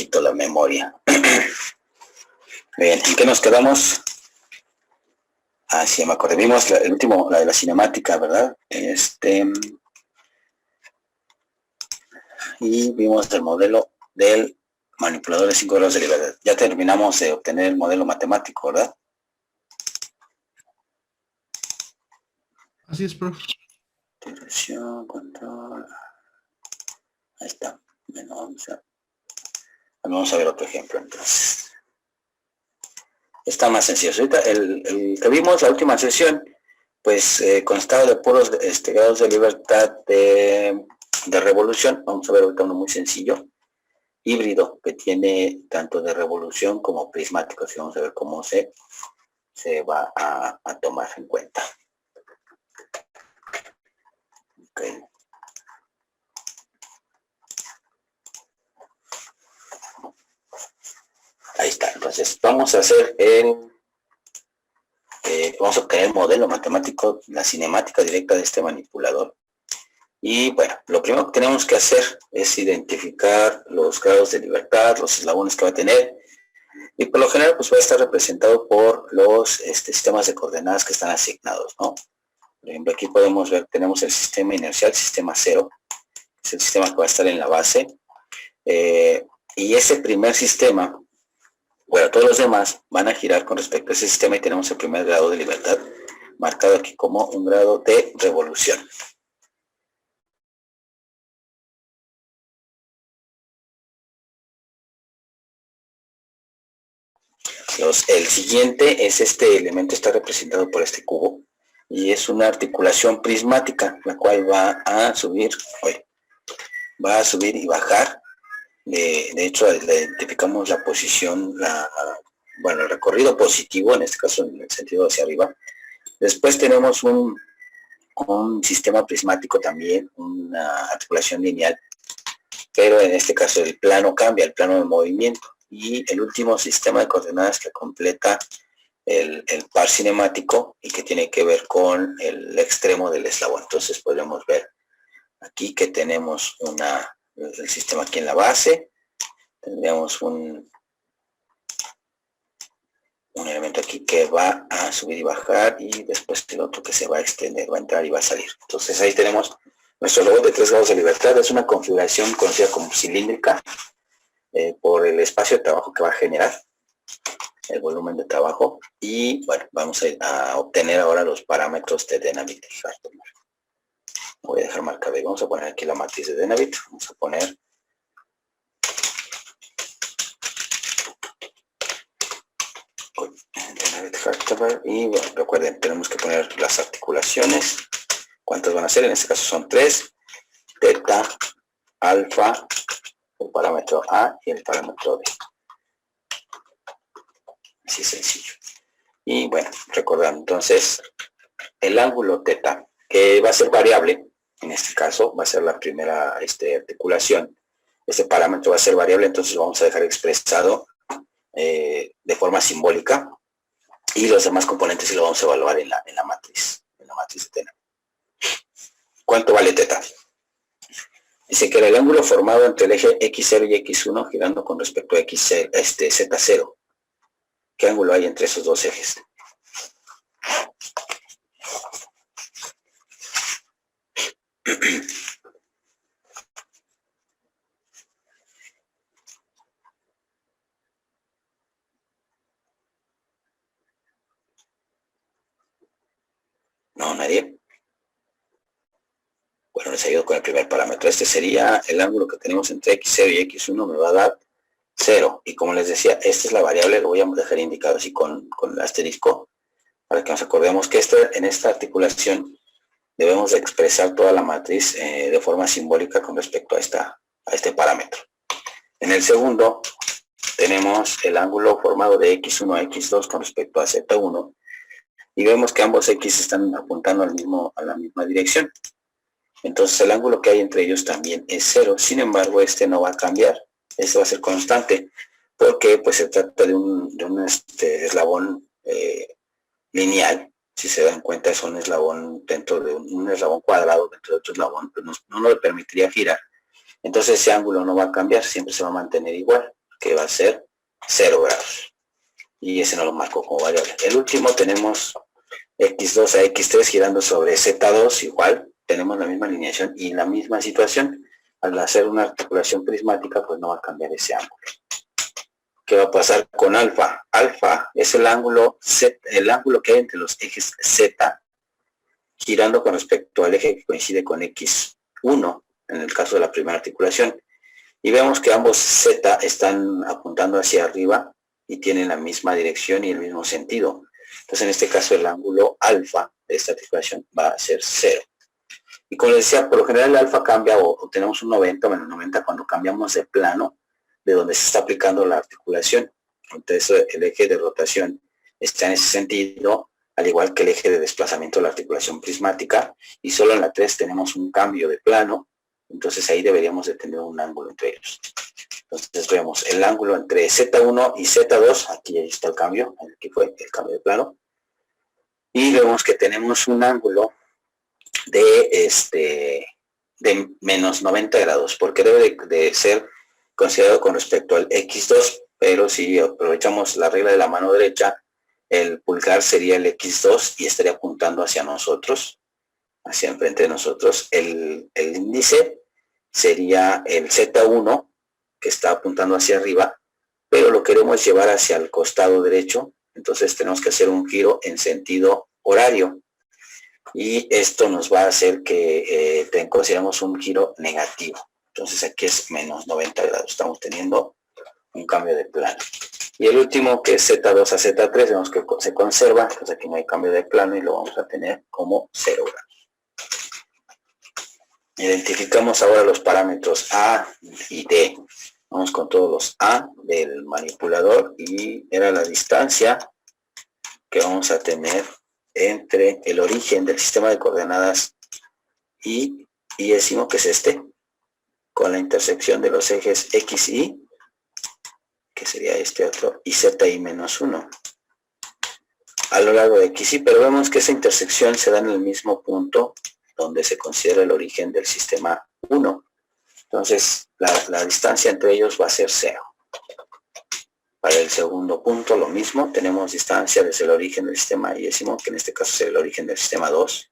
poquito la memoria. Bien, ¿en qué nos quedamos? Ah, sí, me acordé. Vimos el último, la de la cinemática, ¿verdad? Y vimos el modelo del manipulador de 5 grados de libertad. Ya terminamos de obtener el modelo matemático, ¿verdad? Así es, profe. Dirección, control. Ahí está. Bueno, vamos a ver otro ejemplo entonces. Está más sencillo. Ahorita el que vimos la última sesión, pues constaba de puros grados de libertad de revolución. Vamos a ver ahorita uno muy sencillo, híbrido, que tiene tanto de revolución como prismático. Así vamos a ver cómo se va a tomar en cuenta. Okay. Ahí está. Entonces vamos a hacer vamos a obtener el modelo matemático, la cinemática directa de este manipulador. Y bueno, lo primero que tenemos que hacer es identificar los grados de libertad, los eslabones que va a tener. Y por lo general pues va a estar representado por los sistemas de coordenadas que están asignados, ¿no? Por ejemplo, aquí podemos ver, tenemos el sistema inercial, sistema 0, es el sistema que va a estar en la base. Y ese primer sistema, bueno, todos los demás van a girar con respecto a ese sistema y tenemos el primer grado de libertad marcado aquí como un grado de revolución. El siguiente es este elemento, está representado por este cubo y es una articulación prismática, la cual va a subir y bajar. De hecho, le identificamos la posición, el recorrido positivo, en este caso en el sentido hacia arriba. Después tenemos un sistema prismático también, una articulación lineal, pero en este caso el plano cambia, el plano de movimiento. Y el último sistema de coordenadas que completa el par cinemático y que tiene que ver con el extremo del eslabón. Entonces podemos ver aquí que tenemos el sistema aquí en la base, tendríamos un elemento aquí que va a subir y bajar y después el otro que se va a extender, va a entrar y va a salir. Entonces ahí tenemos nuestro robot de 3 grados de libertad. Es una configuración conocida como cilíndrica por el espacio de trabajo que va a generar, el volumen de trabajo. Y bueno, vamos a obtener ahora los parámetros de Denavit. Voy a dejar marcado y vamos a poner aquí la matriz de Denavit. Vamos a poner y bueno, recuerden, tenemos que poner las articulaciones. ¿Cuántas van a ser? En este caso son 3, teta, alfa, el parámetro A y el parámetro B. Así sencillo. Y bueno, recordando entonces el ángulo teta, que va a ser variable, en este caso va a ser la primera articulación. Este parámetro va a ser variable, entonces lo vamos a dejar expresado de forma simbólica. Y los demás componentes sí lo vamos a evaluar en la matriz de Tena. ¿Cuánto vale teta? Dice que era el ángulo formado entre el eje X0 y X1 girando con respecto a Z0. ¿Qué ángulo hay entre esos dos ejes? No, nadie. Bueno, les ayudo con el primer parámetro. Este sería el ángulo que tenemos entre X0 y X1, me va a dar 0. Y como les decía, esta es la variable, lo voy a dejar indicado así con el asterisco, para que nos acordemos que en esta articulación debemos de expresar toda la matriz de forma simbólica con respecto a este parámetro. En el segundo tenemos el ángulo formado de X1 a X2 con respecto a Z1 y vemos que ambos X están apuntando a la misma dirección. Entonces el ángulo que hay entre ellos también es 0. Sin embargo, este no va a cambiar. Este va a ser constante porque pues se trata de un eslabón lineal. Si se dan cuenta, es un eslabón dentro de un eslabón cuadrado dentro de otro eslabón, pues no le permitiría girar. Entonces ese ángulo no va a cambiar, siempre se va a mantener igual. que va a ser 0 grados. Y ese no lo marco como variable. El último tenemos x2 a x3 girando sobre z2, igual, tenemos la misma alineación y la misma situación. Al hacer una articulación prismática, pues no va a cambiar ese ángulo. ¿Qué va a pasar con alfa? Alfa es el ángulo que hay entre los ejes z, girando con respecto al eje que coincide con x1, en el caso de la primera articulación. Y vemos que ambos z están apuntando hacia arriba y tienen la misma dirección y el mismo sentido. Entonces, en este caso, el ángulo alfa de esta articulación va a ser 0. Y como les decía, por lo general el alfa cambia o tenemos un 90 o menos 90 cuando cambiamos de plano de donde se está aplicando la articulación. Entonces, el eje de rotación está en ese sentido, al igual que el eje de desplazamiento de la articulación prismática, y solo en la 3 tenemos un cambio de plano, entonces ahí deberíamos de tener un ángulo entre ellos. Entonces vemos el ángulo entre Z1 y Z2, aquí ya está el cambio, aquí fue el cambio de plano, y vemos que tenemos un ángulo de menos 90 grados, porque debe de ser considerado con respecto al X2, pero si aprovechamos la regla de la mano derecha, el pulgar sería el X2 y estaría apuntando hacia nosotros, hacia enfrente de nosotros. El índice sería el Z1, que está apuntando hacia arriba, pero lo queremos llevar hacia el costado derecho, entonces tenemos que hacer un giro en sentido horario. Y esto nos va a hacer que consideremos un giro negativo. Entonces aquí es menos 90 grados. Estamos teniendo un cambio de plano. Y el último, que es Z2 a Z3, vemos que se conserva. Entonces aquí no hay cambio de plano y lo vamos a tener como 0 grados. Identificamos ahora los parámetros A y D. Vamos con todos los A del manipulador y era la distancia que vamos a tener entre el origen del sistema de coordenadas y décimo, que es este, con la intersección de los ejes X, Y, que sería este otro, y Z, Y menos 1, a lo largo de X, Y, pero vemos que esa intersección se da en el mismo punto donde se considera el origen del sistema 1. Entonces, la distancia entre ellos va a ser 0. Para el segundo punto, lo mismo, tenemos distancia desde el origen del sistema y décimo, que en este caso sería el origen del sistema 2,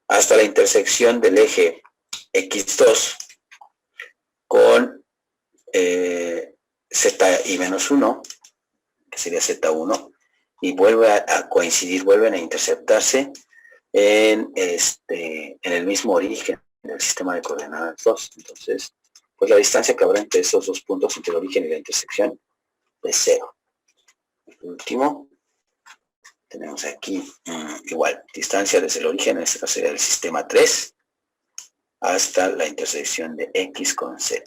hasta la intersección del eje X2 con Z y menos 1, que sería Z1, y vuelve a coincidir, vuelven a interceptarse en el mismo origen del sistema de coordenadas 2. Entonces, pues la distancia que habrá entre esos dos puntos, entre el origen y la intersección, es 0. El último, tenemos aquí igual, distancia desde el origen, en este caso sería el sistema 3, hasta la intersección de X con Z.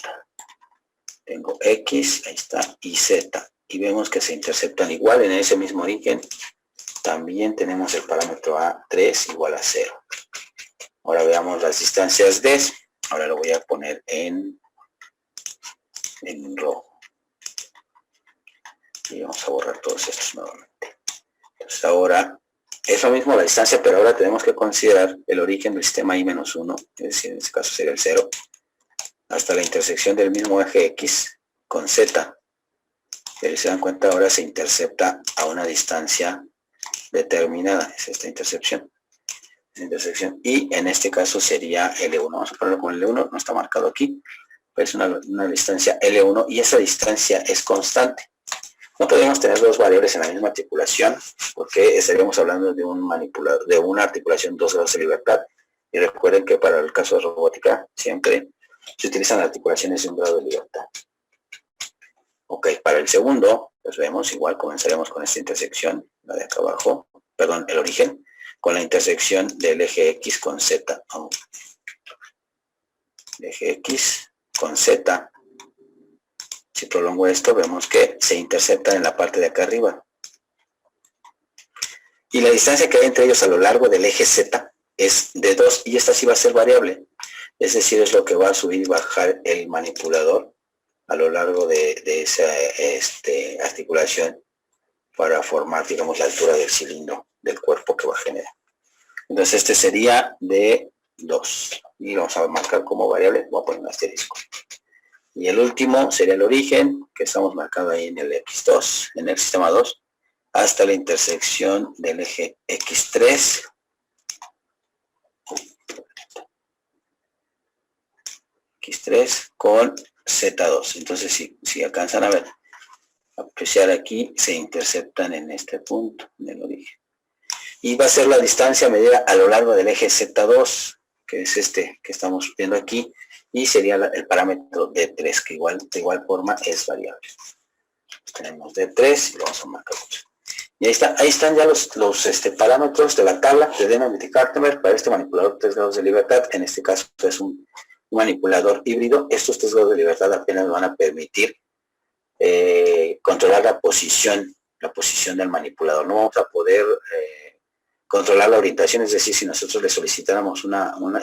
Tengo X, ahí está, y Z. Y vemos que se interceptan igual en ese mismo origen. También tenemos el parámetro A3 igual a 0. Ahora veamos las distancias D. Ahora lo voy a poner en rojo. Y vamos a borrar todos estos nuevamente. Entonces ahora es lo mismo la distancia, pero ahora tenemos que considerar el origen del sistema I-1, es decir, en este caso sería el 0, hasta la intersección del mismo eje X con Z. Si se dan cuenta, ahora se intercepta a una distancia determinada, es esta intersección. Y en este caso sería L1. Vamos a ponerlo con L1, no está marcado aquí, pero es una distancia L1 y esa distancia es constante. No podemos tener dos variables en la misma articulación porque estaríamos hablando de un manipulador, de una articulación 2 grados de libertad. Y recuerden que para el caso de robótica siempre se utilizan articulaciones de un grado de libertad. Ok, para el segundo, pues vemos igual, comenzaremos con esta intersección, la de acá abajo, perdón, el origen, con la intersección del eje X con Z. El eje X con Z. Si prolongo esto, vemos que se interceptan en la parte de acá arriba. Y la distancia que hay entre ellos a lo largo del eje Z es de 2, y esta sí va a ser variable. Es decir, es lo que va a subir y bajar el manipulador a lo largo de esa articulación para formar, digamos, la altura del cilindro del cuerpo que va a generar. Entonces este sería de 2. Y vamos a marcar como variable, voy a poner un asterisco. Y el último sería el origen, que estamos marcando ahí en el X2, en el sistema 2, hasta la intersección del eje X3. X3 con Z2. Entonces, si alcanzan a ver, apreciar aquí, se interceptan en este punto, en el origen. Y va a ser la distancia medida a lo largo del eje Z2, que es este que estamos viendo aquí, y sería el parámetro D3, que de igual forma es variable. Tenemos D3 y lo vamos a marcar. Y ahí están ya los parámetros de la tabla de Dynamic-Kartenberg para este manipulador 3 grados de libertad. En este caso es un manipulador híbrido. Estos 3 grados de libertad apenas van a permitir controlar la posición del manipulador. No vamos a poder controlar la orientación, es decir, si nosotros le solicitáramos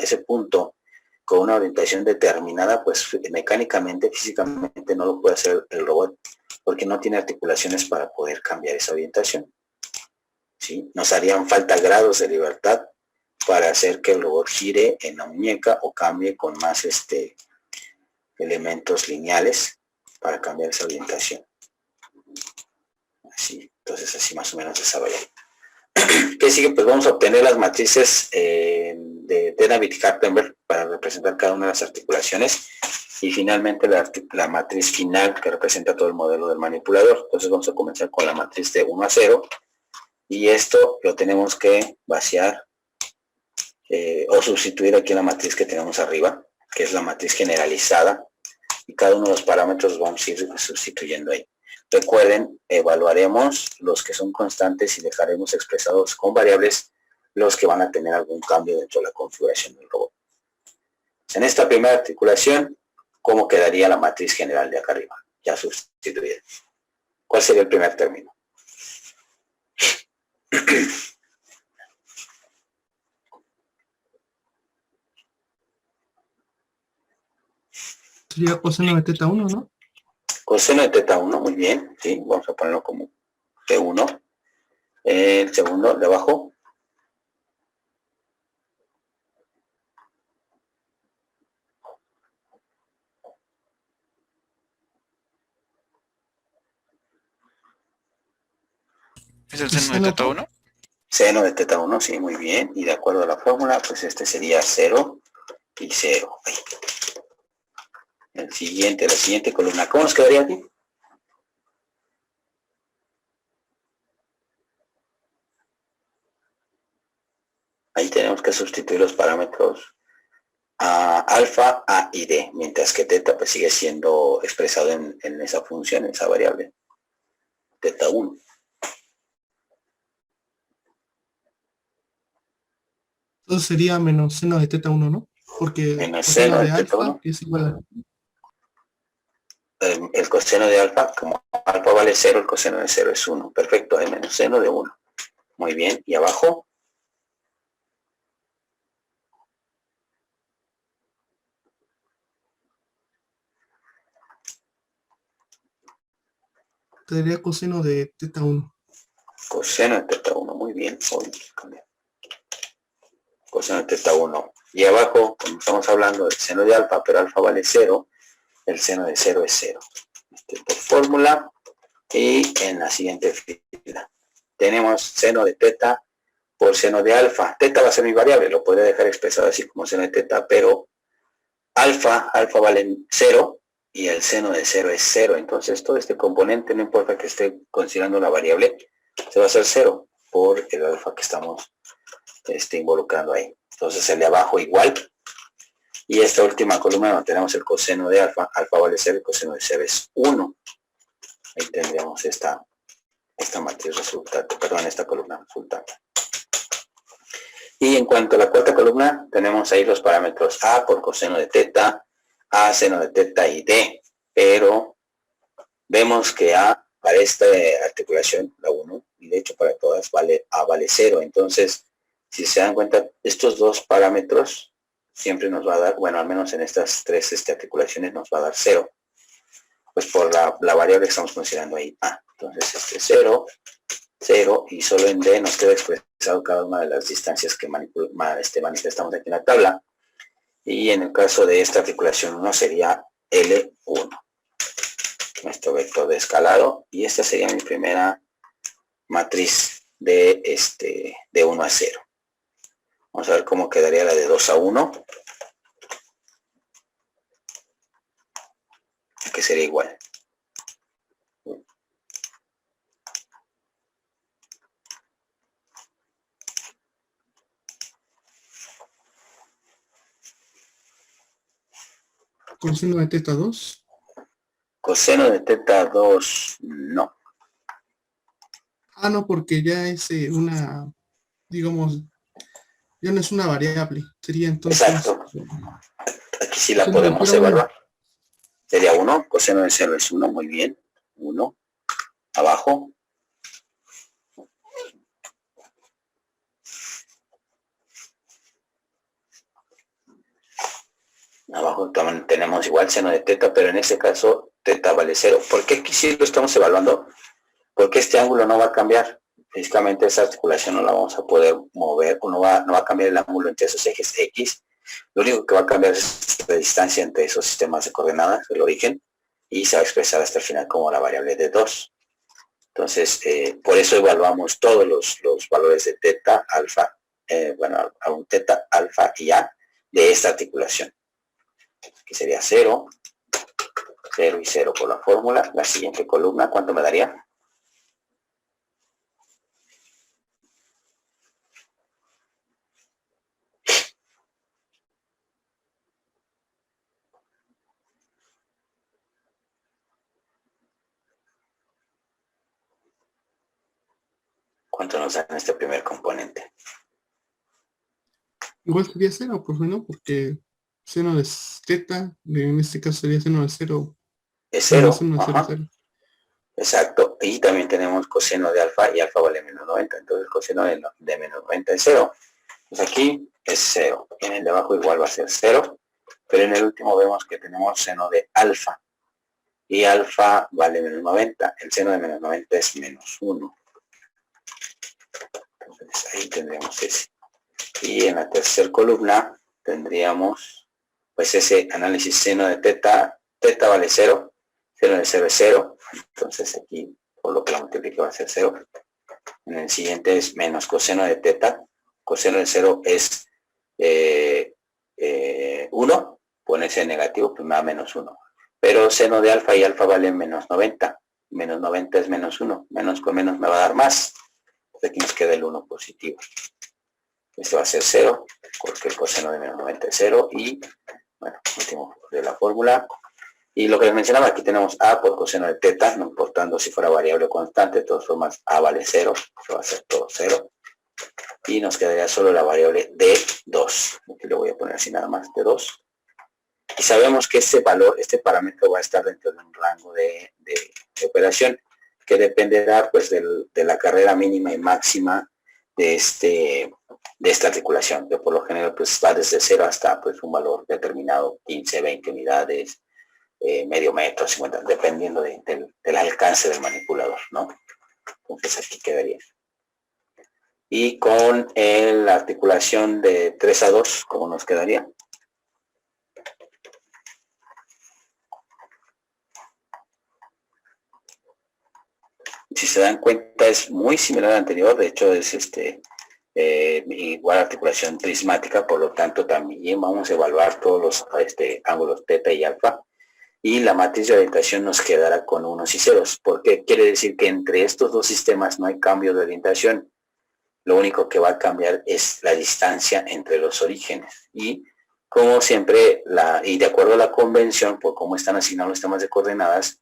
ese punto con una orientación determinada, pues mecánicamente, físicamente no lo puede hacer el robot, porque no tiene articulaciones para poder cambiar esa orientación. ¿Sí? Nos harían falta grados de libertad para hacer que el robot gire en la muñeca o cambie con más elementos lineales para cambiar esa orientación. Así, entonces así más o menos desarrolla. ¿Qué sigue? Pues vamos a obtener las matrices de Dynamic-Kartenberg para representar cada una de las articulaciones y finalmente la matriz final que representa todo el modelo del manipulador. Entonces vamos a comenzar con la matriz de 1 a 0 y esto lo tenemos que vaciar o sustituir aquí en la matriz que tenemos arriba, que es la matriz generalizada, y cada uno de los parámetros vamos a ir sustituyendo ahí. Recuerden, evaluaremos los que son constantes y dejaremos expresados con variables los que van a tener algún cambio dentro de la configuración del robot. En esta primera articulación, ¿cómo quedaría la matriz general de acá arriba? Ya sustituida. ¿Cuál sería el primer término? Sería coseno de teta 1, ¿no? Coseno de teta 1, muy bien. Sí, vamos a ponerlo como T1. El segundo de abajo. ¿Es el seno de teta 1? Seno de teta 1, sí, muy bien. Y de acuerdo a la fórmula, pues este sería 0 y 0. Ahí. La siguiente columna. ¿Cómo nos quedaría aquí? Ahí tenemos que sustituir los parámetros a alfa, a y d, mientras que teta pues sigue siendo expresado en esa función, en esa variable. Teta 1. Entonces sería menos seno de teta 1, ¿no? Porque Menos coseno seno de de teta alfa 1. es igual a... El coseno de alfa, como alfa vale 0, el coseno de 0 es 1. Perfecto, hay menos seno de 1. Muy bien, y abajo. Sería coseno de teta 1. Coseno de teta 1, muy bien. Coseno de teta 1. Y abajo, como estamos hablando del seno de alfa, pero alfa vale 0, el seno de 0 es 0. Por fórmula. Y en la siguiente fila tenemos seno de teta por seno de alfa. Teta va a ser mi variable, lo podría dejar expresado así como seno de teta, pero alfa vale 0 y el seno de 0 es 0. Entonces todo este componente, no importa que esté considerando la variable, se va a hacer 0 por el alfa que estamos involucrando ahí. Entonces el de abajo igual. Y esta última columna donde tenemos el coseno de alfa vale 0 y el coseno de 0 es 1. Ahí tendríamos esta matriz resultante, perdón, esta columna resultante. Y en cuanto a la cuarta columna, tenemos ahí los parámetros A por coseno de teta, A seno de teta y D. Pero vemos que A para esta articulación, la 1, y de hecho para todas A vale 0. Entonces, si se dan cuenta, estos dos parámetros siempre nos va a dar, bueno, al menos en estas tres articulaciones nos va a dar 0. Pues por la variable que estamos considerando ahí A. Entonces 0, 0 y solo en D nos queda expresado cada una de las distancias que manifestamos aquí en la tabla. Y en el caso de esta articulación 1 sería L1. Nuestro vector de escalado. Y esta sería mi primera matriz de 1 a 0. Vamos a ver cómo quedaría la de 2 a 1. Que sería igual. Coseno de teta 2. Coseno de teta 2, no. Ah, no, porque ya es una, digamos, ya no es una variable. Sería entonces... Exacto. Aquí sí la coseno de podemos teta 1. evaluar. Sería 1. Coseno de 0 es 1. Muy bien. 1. Abajo. Abajo también tenemos igual seno de teta, pero en este caso teta vale 0. ¿Por qué aquí sí lo estamos evaluando? Porque este ángulo no va a cambiar. Físicamente esa articulación no la vamos a poder mover, o no va a cambiar el ángulo entre esos ejes X. Lo único que va a cambiar es la distancia entre esos sistemas de coordenadas, el origen, y se va a expresar hasta el final como la variable de 2. Entonces, por eso evaluamos todos los valores de teta, alfa, a un teta, alfa y a de esta articulación. Que sería 0, 0 y 0 por la fórmula. La siguiente columna, ¿cuánto me daría? ¿Cuánto nos da en este primer componente? Igual sería 0, pues no, porque seno de teta, en este caso sería seno de 0. Es Menos 0. seno de 0, Ajá. 0. Exacto. Y también tenemos coseno de alfa y alfa vale menos 90. Entonces coseno de menos 90 es 0. Pues aquí es 0. En el de abajo igual va a ser 0. Pero en el último vemos que tenemos seno de alfa. Y alfa vale menos 90. El seno de menos 90 es menos 1. Entonces ahí tendremos ese. Y en la tercera columna tendríamos pues ese análisis seno de teta. Teta vale 0. Seno de 0 es 0. Entonces aquí por lo que lo multiplique va a ser 0. En el siguiente es menos coseno de teta. Coseno de 0 es 1. Pone ese negativo, pues me da menos 1. Pero seno de alfa y alfa vale menos 90. Menos 90 es menos 1. Menos con menos me va a dar más. Aquí nos queda el 1 positivo. Este va a ser 0, porque el coseno de menos 90 es 0. Y, bueno, último de la fórmula. Y lo que les mencionaba, aquí tenemos a por coseno de teta, no importando si fuera variable o constante. De todas formas, a vale 0. Eso va a ser todo 0. Y nos quedaría solo la variable D2. Aquí le voy a poner así nada más, D2. Y sabemos que este valor, este parámetro va a estar dentro de un rango de operación que dependerá pues de la carrera mínima y máxima de esta articulación, que por lo general pues va desde 0 hasta pues un valor determinado, 15, 20 unidades, medio metro, 50, dependiendo del alcance del manipulador, ¿no? Entonces aquí quedaría. Y con la articulación de 3 a 2, ¿cómo nos quedaría? Si se dan cuenta es muy similar al anterior, de hecho es igual articulación prismática, por lo tanto también vamos a evaluar todos los ángulos teta y alfa, y la matriz de orientación nos quedará con unos y ceros, porque quiere decir que entre estos dos sistemas no hay cambio de orientación. Lo único que va a cambiar es la distancia entre los orígenes. Y como siempre, y de acuerdo a la convención, por cómo están asignados los sistemas de coordenadas,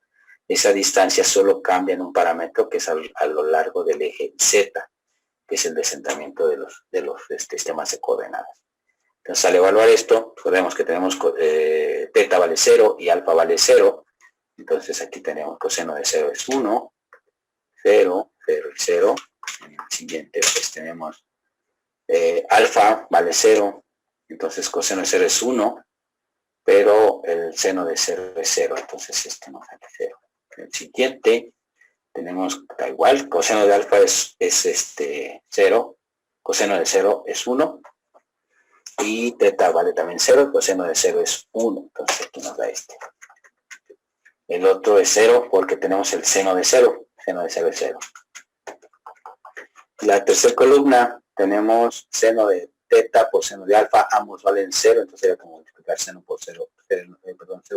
esa distancia solo cambia en un parámetro que es a lo largo del eje Z, que es el descentramiento de los sistemas de coordenadas. Entonces, al evaluar esto, vemos que tenemos teta vale 0 y alfa vale 0. Entonces, aquí tenemos coseno de 0 es 1, 0, 0 y 0. En el siguiente, pues tenemos alfa vale 0. Entonces, coseno de 0 es 1, pero el seno de 0 es 0. Entonces, este no vale 0. El siguiente tenemos da igual, coseno de alfa es 0, coseno de 0 es 1 y teta vale también 0, coseno de 0 es 1, entonces aquí nos da este. El otro es 0 porque tenemos el seno de 0. Seno de 0 es 0. La tercera columna tenemos seno de teta por seno de alfa. Ambos valen 0. Entonces sería como multiplicar seno por 0. 0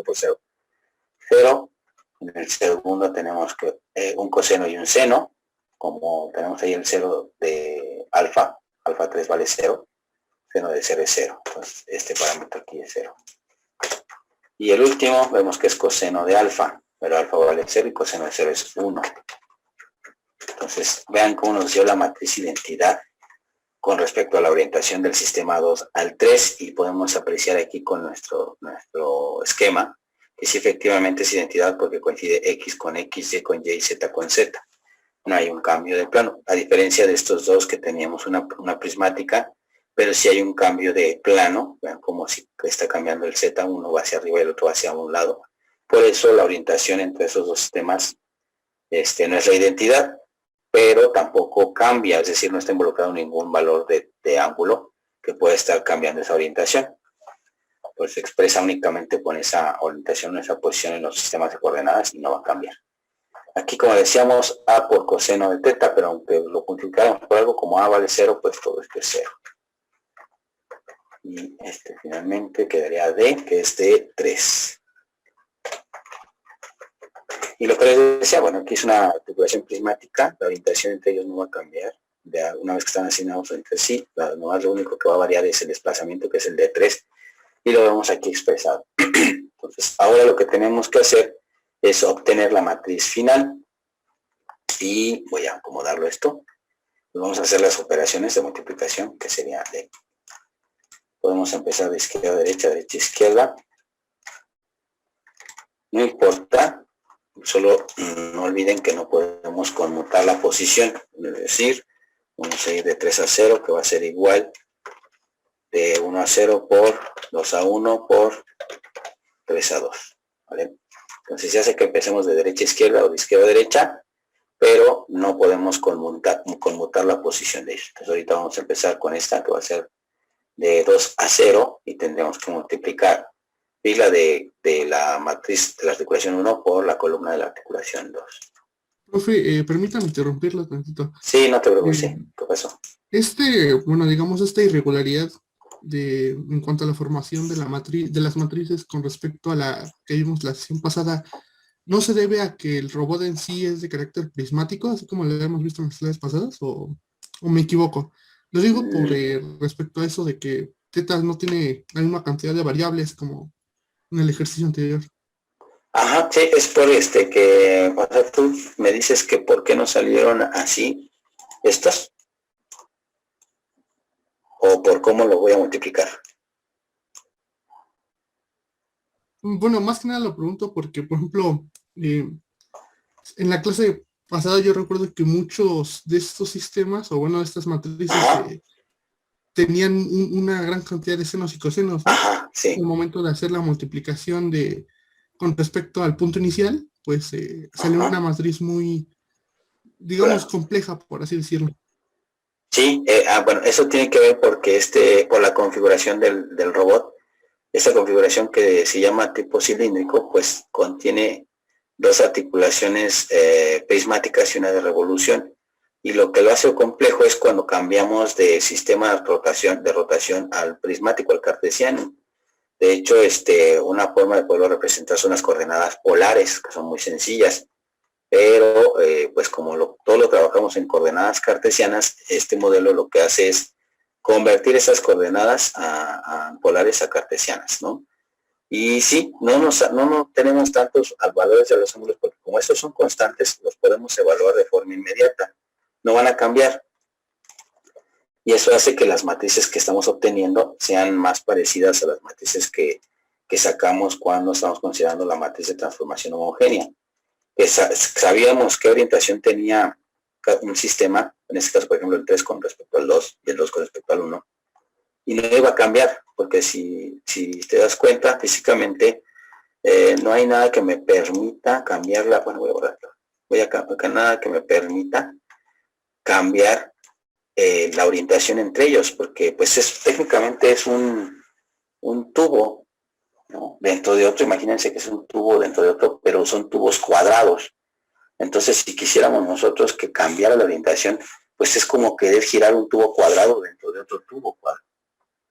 por 0. 0. En el segundo tenemos que un coseno y un seno. Como tenemos ahí el 0 de alfa. Alfa 3 vale 0. Seno de 0 es 0. Entonces este parámetro aquí es 0. Y el último vemos que es coseno de alfa, pero alfa vale 0 y coseno de 0 es 1. Entonces vean cómo nos dio la matriz identidad con respecto a la orientación del sistema 2 al 3 y podemos apreciar aquí con nuestro esquema que sí efectivamente es identidad porque coincide X con X, Y con Y y Z con Z. No hay un cambio de plano, a diferencia de estos dos que teníamos una prismática, pero sí hay un cambio de plano, vean como si está cambiando el Z, uno va hacia arriba y el otro va hacia un lado. Por eso la orientación entre esos dos sistemas no es la identidad, pero tampoco cambia, es decir, no está involucrado ningún valor de ángulo que pueda estar cambiando esa orientación. Pues se expresa únicamente con esa orientación, esa posición en los sistemas de coordenadas y no va a cambiar. Aquí, como decíamos, A por coseno de teta, pero aunque lo multiplicáramos por algo, como A vale 0, pues todo esto es 0. Y finalmente quedaría D, que es de 3. Y lo que les decía, bueno, aquí es una articulación prismática, la orientación entre ellos no va a cambiar, una vez que están asignados entre sí, nomás lo único que va a variar es el desplazamiento, que es el de 3, y lo vemos aquí expresado. Entonces, ahora lo que tenemos que hacer es obtener la matriz final, y voy a acomodarlo esto. Vamos a hacer las operaciones de multiplicación, que sería D. Podemos empezar de izquierda a derecha, derecha a izquierda. No importa, solo no olviden que no podemos conmutar la posición. Es decir, vamos a ir de 3 a 0, que va a ser igual de 1 a 0 por 2 a 1 por 3 a 2. ¿Vale? Entonces ya sé que empecemos de derecha a izquierda o de izquierda a derecha, pero no podemos conmutar la posición de ellos. Entonces ahorita vamos a empezar con esta, que va a ser de 2 a 0, y tendremos que multiplicar fila de la matriz de la articulación 1 por la columna de la articulación 2. Profe, permítame interrumpirlo tantito. Sí, no te preocupes, sí. ¿Qué pasó? Bueno, digamos, esta irregularidad en cuanto a la formación de las matrices con respecto a la que vimos la sesión pasada, ¿no se debe a que el robot en sí es de carácter prismático, así como lo hemos visto en las clases pasadas, o me equivoco? Lo digo por respecto a eso de que Theta no tiene la misma cantidad de variables como en el ejercicio anterior. Ajá, sí, es por que, o sea, tú me dices que por qué no salieron así estas, o por cómo lo voy a multiplicar. Bueno, más que nada lo pregunto porque, por ejemplo, en la clase pasada yo recuerdo que muchos de estos sistemas, o bueno, estas matrices, tenían una gran cantidad de senos y cosenos, ¿no? Ajá, sí. En el momento de hacer la multiplicación con respecto al punto inicial, pues salió una matriz muy, digamos, compleja, por así decirlo. Sí, bueno, eso tiene que ver porque por la configuración del robot, esta configuración que se llama tipo cilíndrico, pues contiene dos articulaciones prismáticas y una de revolución. Y lo que lo hace complejo es cuando cambiamos de sistema de rotación al prismático, al cartesiano. De hecho, una forma de poderlo representar son las coordenadas polares, que son muy sencillas. Pero, pues como todo lo trabajamos en coordenadas cartesianas, este modelo lo que hace es convertir esas coordenadas a polares a cartesianas, ¿no? Y sí, no tenemos tantos valores de los ángulos, porque como estos son constantes, los podemos evaluar de forma inmediata. No van a cambiar. Y eso hace que las matrices que estamos obteniendo sean más parecidas a las matrices que sacamos cuando estamos considerando la matriz de transformación homogénea. Sabíamos qué orientación tenía un sistema, en este caso, por ejemplo, el 3 con respecto al 2 y el 2 con respecto al 1. Y no iba a cambiar, porque si te das cuenta, físicamente no hay nada que me permita cambiarla. Bueno, voy a borrarlo. Nada que me permita cambiar la orientación entre ellos, porque pues técnicamente es un tubo ¿no? Dentro de otro, imagínense que es un tubo dentro de otro, pero son tubos cuadrados. Entonces, si quisiéramos nosotros que cambiara la orientación, pues es como querer girar un tubo cuadrado dentro de otro tubo cuadrado.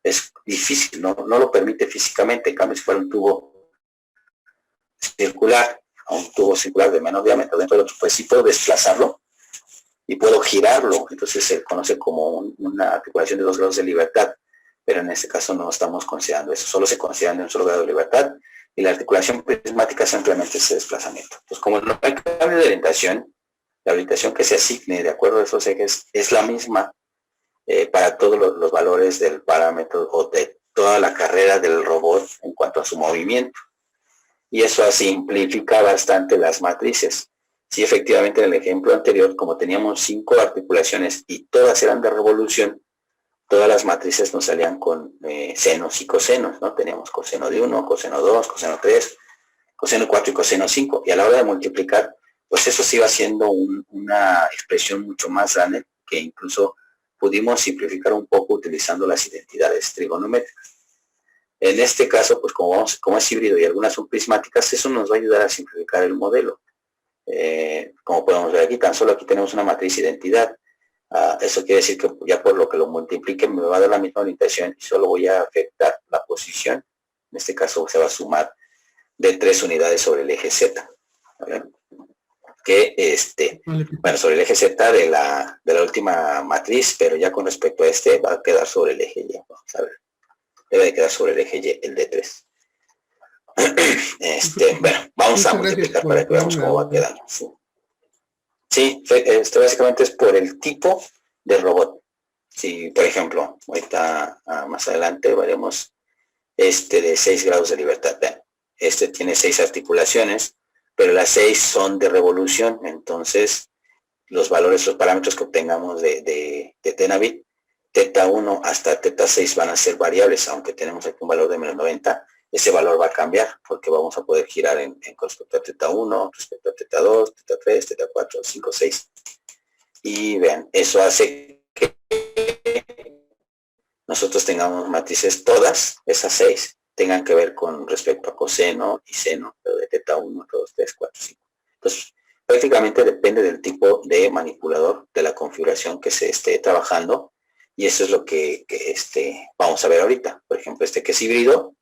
Es difícil, no lo permite físicamente. En cambio, si fuera un tubo circular, a un tubo circular de menor diámetro dentro de otro, pues sí puedo desplazarlo y puedo girarlo. Entonces se conoce como una articulación de 2 grados de libertad, pero en este caso no estamos considerando eso, solo se considera de un solo grado de libertad, y la articulación prismática simplemente es ese desplazamiento. Entonces, como no hay cambio de orientación, la orientación que se asigne de acuerdo a esos ejes es la misma para todos los valores del parámetro o de toda la carrera del robot en cuanto a su movimiento. Y eso simplifica bastante las matrices. Sí, efectivamente, en el ejemplo anterior, como teníamos 5 articulaciones y todas eran de revolución, todas las matrices nos salían con senos y cosenos, ¿no? Teníamos coseno de 1, coseno 2, coseno 3, coseno 4 y coseno 5. Y a la hora de multiplicar, pues eso se iba haciendo una expresión mucho más grande, que incluso pudimos simplificar un poco utilizando las identidades trigonométricas. En este caso, pues como es híbrido y algunas son prismáticas, eso nos va a ayudar a simplificar el modelo. Como podemos ver aquí, tan solo aquí tenemos una matriz identidad. Eso quiere decir que ya por lo que lo multiplique me va a dar la misma orientación y solo voy a afectar la posición. En este caso se va a sumar de 3 unidades sobre el eje Z. ¿Vale? Que bueno, sobre el eje Z de la última matriz, pero ya con respecto a este va a quedar sobre el eje Y. Vamos a ver. Debe de quedar sobre el eje Y, el de 3. Bueno, vamos a multiplicar para que veamos cómo va quedando. Sí, básicamente es por el tipo de robot. Si, por ejemplo, ahorita más adelante veremos de 6 grados de libertad. Vean, tiene 6 articulaciones, pero las 6 son de revolución. Entonces, los valores, los parámetros que obtengamos de Tenabit, teta 1 hasta teta 6 van a ser variables, aunque tenemos aquí un valor de menos 90. Ese valor va a cambiar porque vamos a poder girar con respecto a teta 1, respecto a teta 2, teta 3, teta 4, 5, 6. Y vean, eso hace que nosotros tengamos matrices, todas esas 6 tengan que ver con respecto a coseno y seno, pero de teta 1, 2, 3, 4, 5. Entonces, prácticamente depende del tipo de manipulador, de la configuración que se esté trabajando, y eso es lo que vamos a ver ahorita. Por ejemplo, que es híbrido,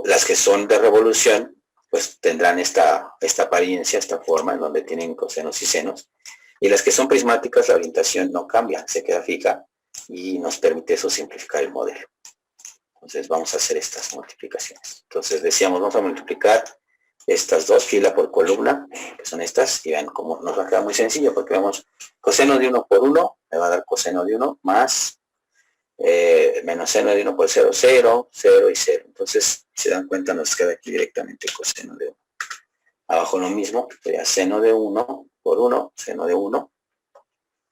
las que son de revolución, pues tendrán esta apariencia, esta forma en donde tienen cosenos y senos, y las que son prismáticas, la orientación no cambia, se queda fija, y nos permite eso simplificar el modelo. Entonces vamos a hacer estas multiplicaciones. Entonces decíamos, vamos a multiplicar estas 2 fila por columna, que son estas, y vean cómo nos va a quedar muy sencillo, porque vemos coseno de 1 por 1, me va a dar coseno de 1, más menos seno de 1 por 0, 0, 0 y 0. Entonces, si se dan cuenta, nos queda aquí directamente coseno de 1. Abajo lo mismo, sería seno de 1 por 1, seno de 1,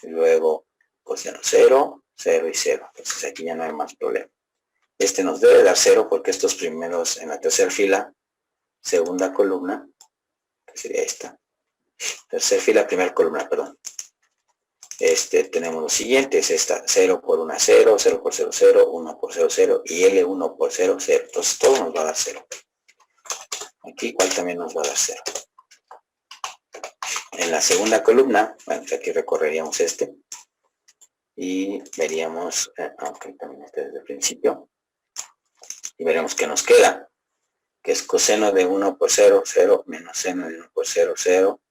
y luego coseno 0, 0 y 0. Entonces aquí ya no hay más problema. Nos debe dar 0 porque estos primeros en la tercera fila, segunda columna, que sería esta, tercera fila, primera columna, perdón. Tenemos lo siguiente, es esta, 0 por 1, 0, 0 por 0, 0, 1 por 0, 0, y L1 por 0, 0. Entonces todo nos va a dar 0. Aquí igual también nos va a dar 0. En la segunda columna, bueno, aquí recorreríamos y veríamos, aunque también desde el principio, y veremos que nos queda, que es coseno de 1 por 0, 0, menos seno de 1 por 0, 0,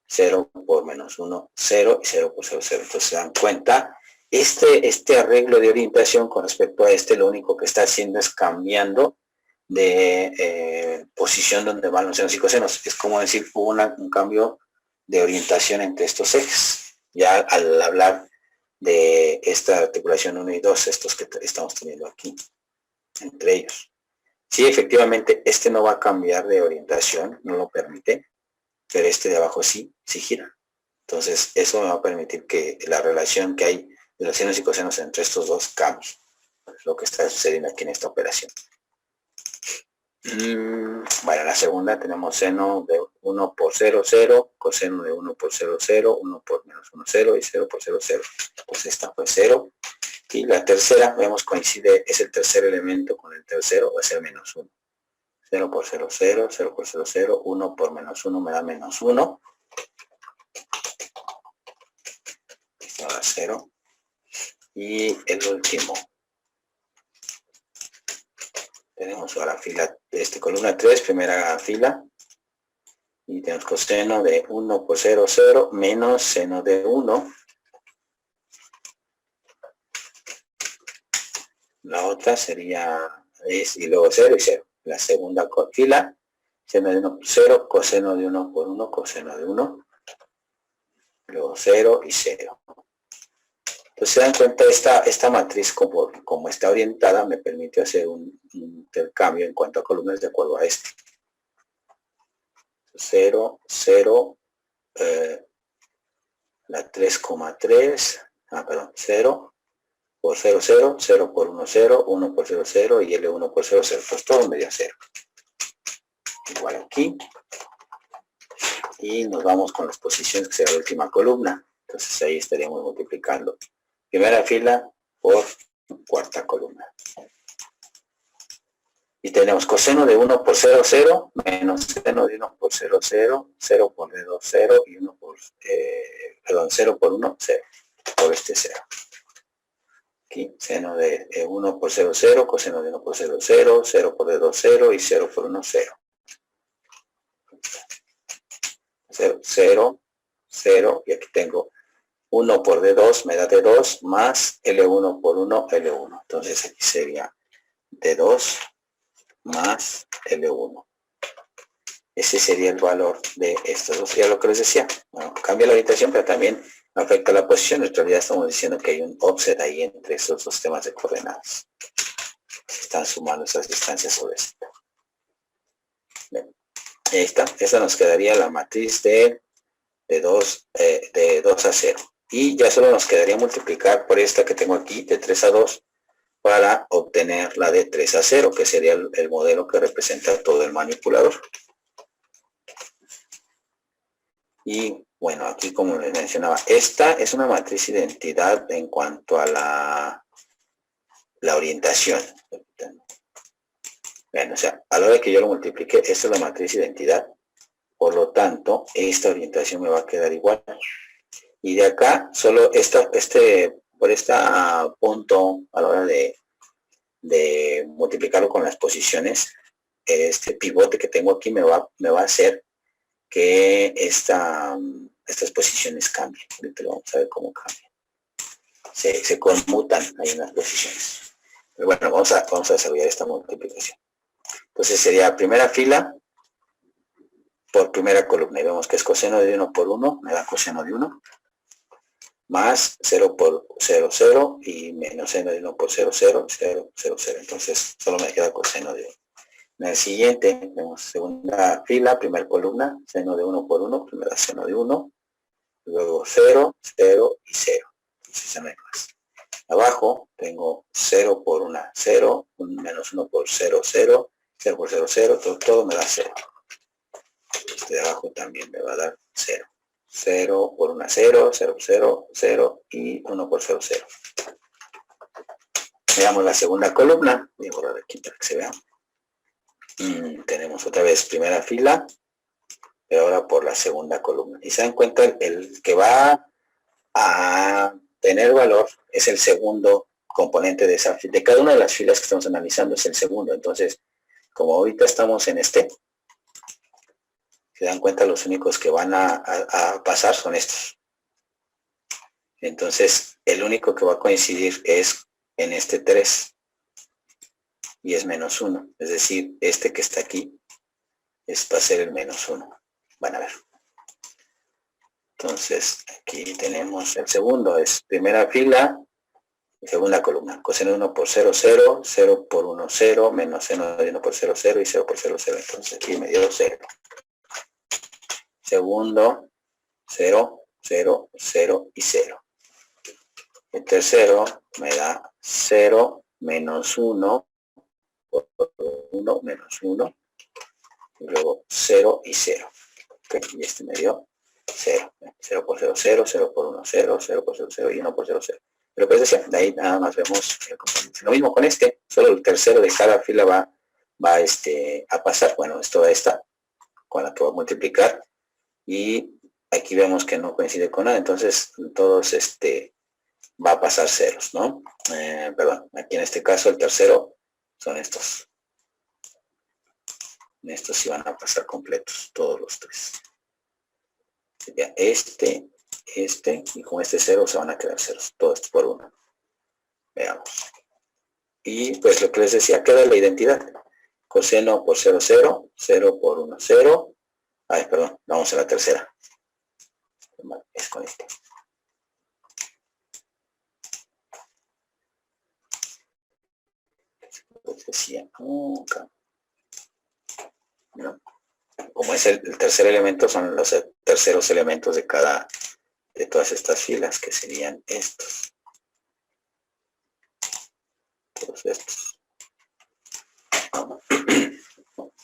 0 por menos 1, 0 y 0 por 0, 0. Entonces se dan cuenta, este arreglo de orientación con respecto a lo único que está haciendo es cambiando de posición donde van los senos y cosenos. Es como decir, hubo un cambio de orientación entre estos ejes. Ya al hablar de esta articulación 1 y 2, estos que estamos teniendo aquí, entre ellos. Sí, efectivamente, no va a cambiar de orientación, no lo permite, pero de abajo sí gira. Entonces, eso me va a permitir que la relación que hay de los senos y cosenos entre estos dos cambie. Es lo que está sucediendo aquí en esta operación. Bueno, en la segunda tenemos seno de 1 por 0, 0, coseno de 1 por 0, 0, 1 por menos 1, 0 y 0 por 0, 0. Pues esta fue 0. Y la tercera, vemos coincide, es el tercer elemento con el tercero, va a ser menos 1. 0 por 0, 0, 0 por 0, 0, 1 por menos 1 me da menos 1. Esto da 0. Y el último. Tenemos ahora fila, columna 3, primera fila. Y tenemos coseno de 1 por 0, 0, menos seno de 1. La otra sería, y luego 0 y 0. La segunda fila, seno de 1 por 0, coseno de 1 por 1, coseno de 1. Luego 0 y 0. Entonces se dan cuenta, esta matriz como está orientada me permite hacer un intercambio en cuanto a columnas de acuerdo a este. 0, 0, la 3,3, perdón, 0 por 0, 0, 0 por 1, 0, 1 por 0, 0 y L1 por 0, 0. Pues todo medio a 0. Igual aquí. Y nos vamos con las posiciones que será la última columna. Entonces ahí estaríamos multiplicando primera fila por cuarta columna. Y tenemos coseno de 1 por 0, 0, menos seno de 1 por 0, 0, 0 por D2, 0, y 1 por, 0 por 1, 0, por este 0. Aquí, seno de 1 por 0, 0, coseno de 1 por 0, 0, 0 por D2, 0, y 0 por 1, 0. 0, 0, 0, y aquí tengo 1 por D2, me da D2, más L1 por 1, L1. Entonces aquí sería D2 más L1. Ese sería el valor de estos dos. Ya lo que les decía, bueno, cambia la orientación, pero también afecta la posición. En realidad estamos diciendo que hay un offset ahí entre estos dos temas de coordenadas. Se están sumando esas distancias sobre esto. Bien. Ahí está. Esta nos quedaría la matriz de 2 a 0. Y ya solo nos quedaría multiplicar por esta que tengo aquí, de 3 a 2, para obtener la de 3 a 0, que sería el modelo que representa todo el manipulador. Y bueno, aquí como les mencionaba, esta es una matriz identidad en cuanto a la orientación. Bueno, o sea, a la hora que yo lo multiplique, esta es la matriz identidad. Por lo tanto, esta orientación me va a quedar igual. Y de acá, solo por este punto, a la hora de multiplicarlo con las posiciones, este pivote que tengo aquí me va a hacer que estas posiciones cambien. Ahorita lo vamos a ver cómo cambian. Se conmutan ahí en las posiciones. Pero bueno, vamos a desarrollar esta multiplicación. Entonces sería primera fila por primera columna. Y vemos que es coseno de 1 por 1, me da coseno de 1. Más 0 por 0, 0 y menos seno de 1 por 0, 0, 0, 0, 0. Entonces solo me queda coseno de 1. En el siguiente, tenemos segunda fila, primera columna, seno de 1 por 1, primera seno de 1, luego 0, 0 y 0. Entonces ya no hay más. Abajo tengo 0 por 1, 0, menos 1 por 0, 0, 0 por 0, 0, todo me da 0. Este de abajo también me va a dar 0. 0 por 1, 0, 0, 0, 0 y 1 por 0, 0. Veamos la segunda columna. Voy a borrar aquí para que se vea. Tenemos otra vez primera fila, pero ahora por la segunda columna. Y se dan cuenta, el que va a tener valor es el segundo componente de esa fila. De cada una de las filas que estamos analizando es el segundo. Entonces, como ahorita estamos en se dan cuenta, los únicos que van a pasar son estos. Entonces, el único que va a coincidir es en este 3. Y es menos 1. Es decir, este que está aquí va a ser el menos 1. Van a ver. Entonces, aquí tenemos el segundo. Es primera fila, segunda columna. Coseno de 1 por 0, 0, 0 por 1, 0, menos seno de 1 por 0, 0 y 0 por 0, 0. Entonces aquí me dio 0. Segundo, 0, 0, 0 y 0. El tercero me da 0, menos 1, por 1, menos 1. Y luego 0 y 0. Okay, y este me dio 0. 0 por 0, 0, 0 por 1, 0, 0 por 0, 0 y 1 por 0, 0. Pero pues decía, de ahí nada más vemos lo mismo con este, solo el tercero de cada fila va a pasar, bueno, esto a esta, con la que va a multiplicar, y aquí vemos que no coincide con nada, entonces todos va a pasar ceros, ¿no? Perdón, aquí en este caso el tercero son estos. Estos sí van a pasar completos, todos los tres. Sería este, y con este cero se van a quedar ceros, todo esto por uno. Veamos. Y pues lo que les decía, queda la identidad. Coseno por 0, 0, 0 por 1, 0. Ay, perdón, vamos a la tercera. Es con este. Les decía, nunca. ¿No? Como es el tercer elemento, son los terceros elementos de todas estas filas, que serían estos. Todos estos.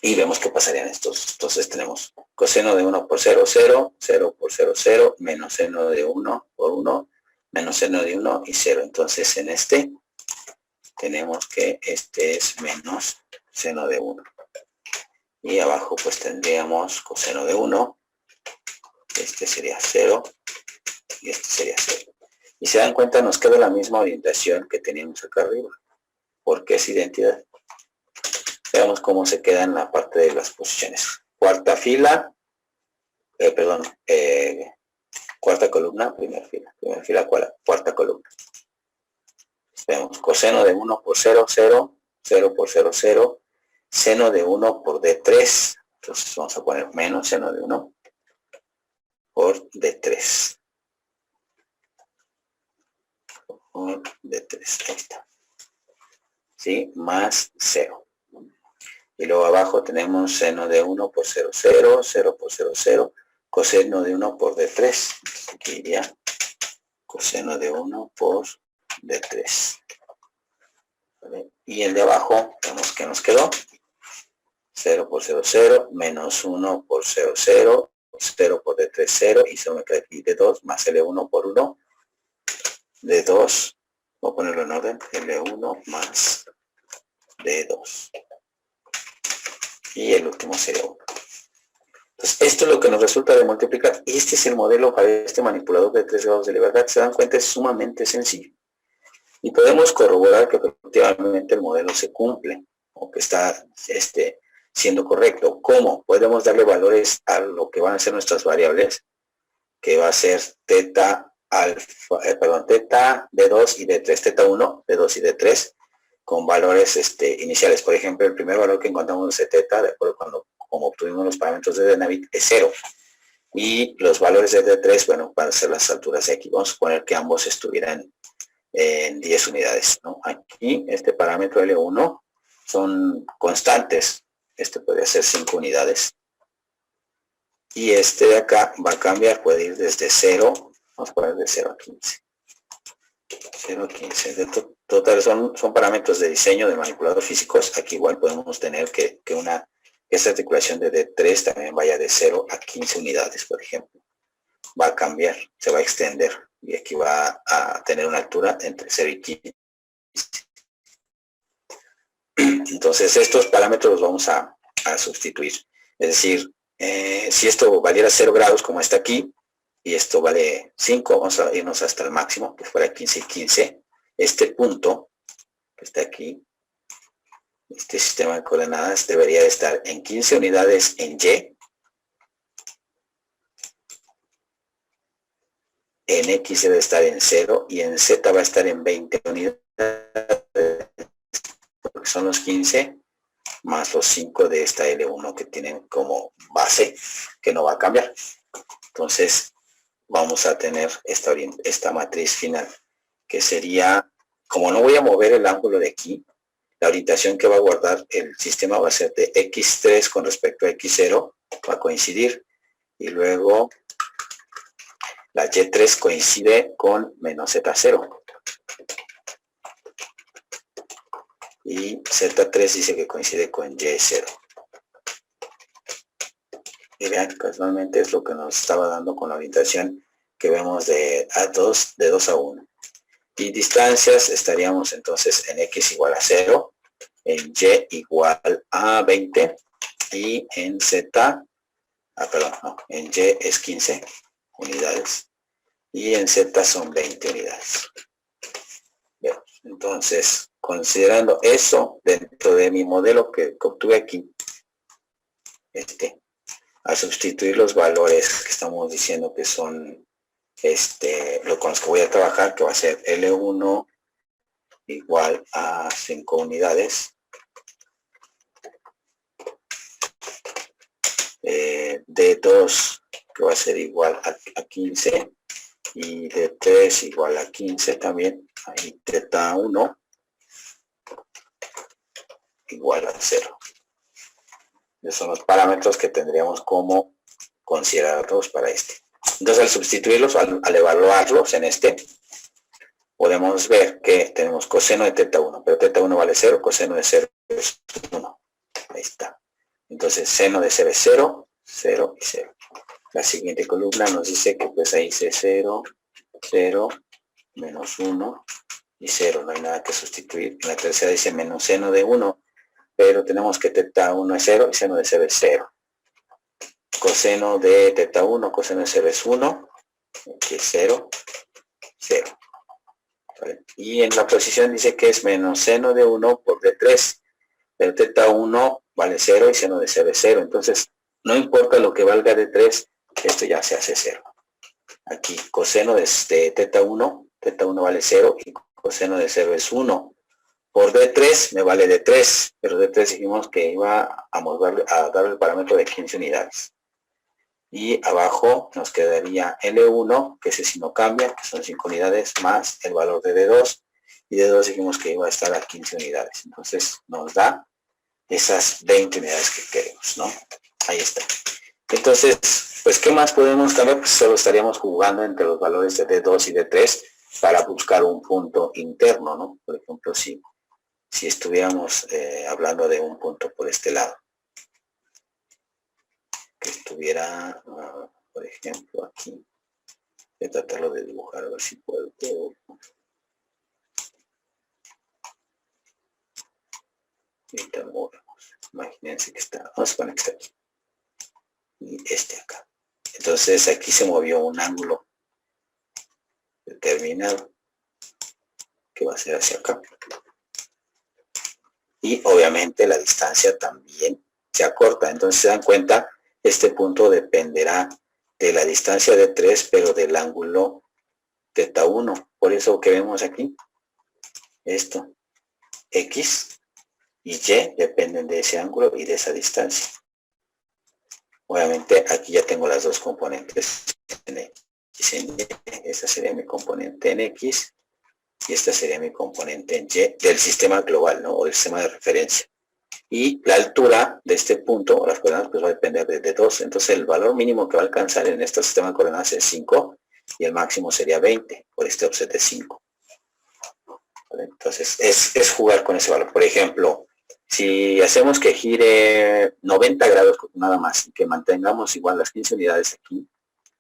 Y vemos que pasarían estos. Entonces tenemos coseno de 1 por 0, 0, 0 por 0, 0, menos seno de 1 por 1, menos seno de 1 y 0. Entonces en este tenemos que este es menos seno de 1. Y abajo pues tendríamos coseno de 1, este sería 0 y este sería 0. Y se dan cuenta, nos queda la misma orientación que teníamos acá arriba, porque es identidad. Veamos cómo se queda en la parte de las posiciones. Cuarta fila, cuarta columna, primera fila, cuarta columna. Vemos coseno de 1 por 0, 0, 0 por 0, 0, seno de 1 por D3, entonces vamos a poner menos seno de 1 por D3. Por D3, ahí está. ¿Sí? Más 0. Y luego abajo tenemos seno de 1 por 0, 0, 0 por 0, 0, coseno de 1 por D3. Entonces aquí iría coseno de 1 por D3. ¿Vale? Y el de abajo, vemos que nos quedó 0 por 0, 0, menos 1 por 0, 0, 0 por D3, 0, y se me queda aquí D2 más L1 por 1, D2, voy a ponerlo en orden, L1 más D2. Y el último sería 1. Entonces, esto es lo que nos resulta de multiplicar. Y este es el modelo para este manipulador de 3 grados de libertad. Se dan cuenta, es sumamente sencillo. Y podemos corroborar que efectivamente el modelo se cumple, o que está siendo correcto. ¿Cómo? Podemos darle valores a lo que van a ser nuestras variables, que va a ser teta, teta, D2 y D3, teta 1, D2 y D3, con valores iniciales. Por ejemplo, el primer valor que encontramos de teta, de acuerdo como obtuvimos los parámetros de Dynavit, es 0. Y los valores de D3, bueno, van a ser las alturas de aquí. Vamos a suponer que ambos estuvieran en 10 unidades, ¿no? Aquí, este parámetro L1 son constantes. Este podría ser 5 unidades. Y este de acá va a cambiar, puede ir desde 0, vamos a poner de 0 a 15. 0 a 15. De total, son parámetros de diseño de manipuladores físicos. Aquí igual podemos tener que esta articulación de D3 también vaya de 0 a 15 unidades, por ejemplo. Va a cambiar, se va a extender. Y aquí va a tener una altura entre 0 y 15. Entonces, estos parámetros los vamos a sustituir. Es decir, si esto valiera 0 grados, como está aquí, y esto vale 5, vamos a irnos hasta el máximo, que fuera 15 y 15. Este punto, que está aquí, este sistema de coordenadas debería de estar en 15 unidades en Y, en X debe estar en 0 y en Z va a estar en 20 unidades, porque son los 15 más los 5 de esta L1 que tienen como base, que no va a cambiar. Entonces vamos a tener esta matriz final, que sería, como no voy a mover el ángulo de aquí, la orientación que va a guardar el sistema va a ser de X3 con respecto a X0, va a coincidir, y luego la Y3 coincide con menos Z0. Y Z3 dice que coincide con Y0. Y vean, casualmente es lo que nos estaba dando con la orientación que vemos de 2 a 1. Y distancias estaríamos entonces en x igual a 0, en y igual a 20 y en z, en y es 15 unidades y en z son 20 unidades. Bien, entonces, considerando eso dentro de mi modelo que obtuve aquí, a sustituir los valores que estamos diciendo que son con los que voy a trabajar, que va a ser L1 igual a 5 unidades, D2 que va a ser igual a 15 y D3 igual a 15 también, y θ1 igual a 0. Esos son los parámetros que tendríamos como considerados para Entonces, al sustituirlos, al evaluarlos en podemos ver que tenemos coseno de θ1, pero θ1 vale 0, coseno de 0 es 1. Ahí está. Entonces, seno de 0 es 0, 0 y 0. La siguiente columna nos dice que pues ahí dice 0, 0, menos 1 y 0. No hay nada que sustituir. En la tercera dice menos seno de 1, pero tenemos que θ1 es 0 y seno de 0 es 0. Coseno de θ1, coseno de 0 es 1, aquí es 0, 0. ¿Vale? Y en la posición dice que es menos seno de 1 por D3, pero θ1 vale 0 y seno de 0 es 0. Entonces, no importa lo que valga D3, esto ya se hace 0. Aquí, coseno de θ1 vale 0 y coseno de 0 es 1. Por D3 me vale D3, pero D3 dijimos que iba a dar el parámetro de 15 unidades. Y abajo nos quedaría L1, que ese sí no cambia, que son 5 unidades, más el valor de D2. Y D2 dijimos que iba a estar a 15 unidades. Entonces nos da esas 20 unidades que queremos, ¿no? Ahí está. Entonces, pues, ¿qué más podemos cambiar? Pues solo estaríamos jugando entre los valores de D2 y D3 para buscar un punto interno, ¿no? Por ejemplo, si estuviéramos hablando de un punto por este lado, que estuviera, por ejemplo, aquí, voy a tratarlo de dibujar, a ver si puedo. Imagínense que está, vamos a conectar aquí, y acá. Entonces aquí se movió un ángulo determinado, que va a ser hacia acá. Y obviamente la distancia también se acorta. Entonces se dan cuenta, este punto dependerá de la distancia de 3, pero del ángulo θ1. Por eso que vemos aquí, esto, X y Y dependen de ese ángulo y de esa distancia. Obviamente aquí ya tengo las dos componentes en X y en Y. Esta sería mi componente en X y esta sería mi componente en Y del sistema global, ¿no? O del sistema de referencia. Y la altura de este punto, o las coordenadas, pues va a depender de 2. Entonces el valor mínimo que va a alcanzar en este sistema de coordenadas es 5 y el máximo sería 20 por este offset de 5. ¿Vale? Entonces es jugar con ese valor. Por ejemplo, si hacemos que gire 90 grados nada más y que mantengamos igual las 15 unidades aquí,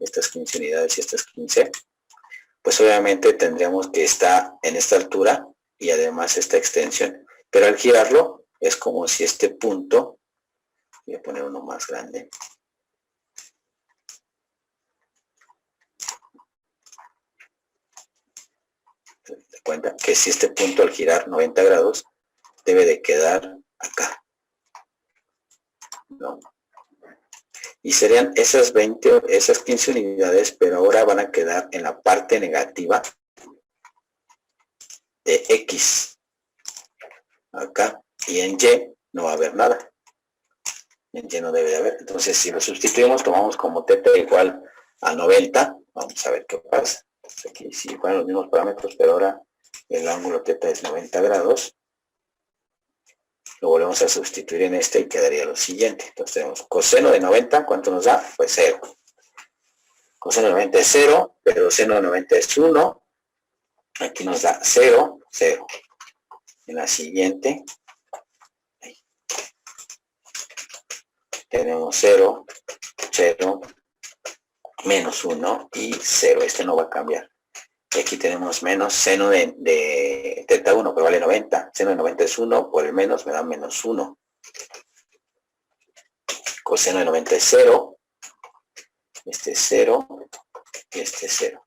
estas 15 unidades y estas 15, pues obviamente tendríamos que estar en esta altura y además esta extensión. Pero al girarlo es como si este punto, voy a poner uno más grande, te cuenta que si este punto al girar 90 grados debe de quedar acá, ¿no? Y serían esas 20, esas 15 unidades, pero ahora van a quedar en la parte negativa de X, acá, y en Y no va a haber nada. En Y no debe de haber. Entonces, si lo sustituimos, tomamos como θ igual a 90, vamos a ver qué pasa. Entonces, aquí sí van los mismos parámetros, pero ahora el ángulo θ es 90 grados. Lo volvemos a sustituir en y quedaría lo siguiente. Entonces tenemos coseno de 90, ¿cuánto nos da? Pues 0. Coseno de 90 es 0, pero seno de 90 es 1. Aquí nos da 0, 0. En la siguiente tenemos 0, 0, menos 1 y 0. Este no va a cambiar. Y aquí tenemos menos seno de teta 1, que vale 90. Seno de 90 es 1, por el menos me da menos 1. Coseno de 90 es 0. Este es 0. Y este es 0.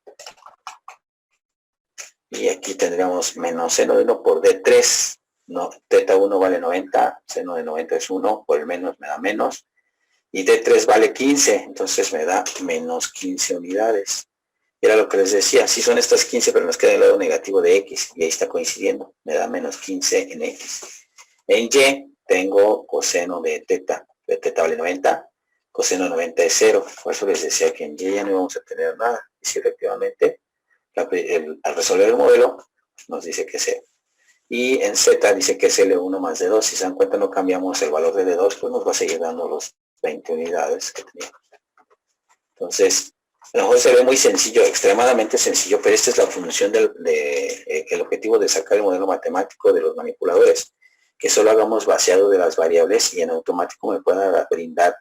Y aquí tendríamos menos seno de 1 por D3. No, teta 1 vale 90. Seno de 90 es 1. Por el menos me da menos. Y D3 vale 15. Entonces me da menos 15 unidades. Era lo que les decía, sí son estas 15, pero nos queda el lado negativo de X, y ahí está coincidiendo, me da menos 15 en X. En Y tengo coseno de teta vale 90, coseno de 90 es 0, por eso les decía que en Y ya no íbamos a tener nada, y si efectivamente, al resolver el modelo, nos dice que es 0. Y en Z dice que es L1 más D2, si se dan cuenta no cambiamos el valor de D2, pues nos va a seguir dando los 20 unidades que teníamos. Entonces, a lo mejor se ve muy sencillo, extremadamente sencillo, pero esta es la función el objetivo de sacar el modelo matemático de los manipuladores, que solo hagamos vaciado de las variables y en automático me pueda brindar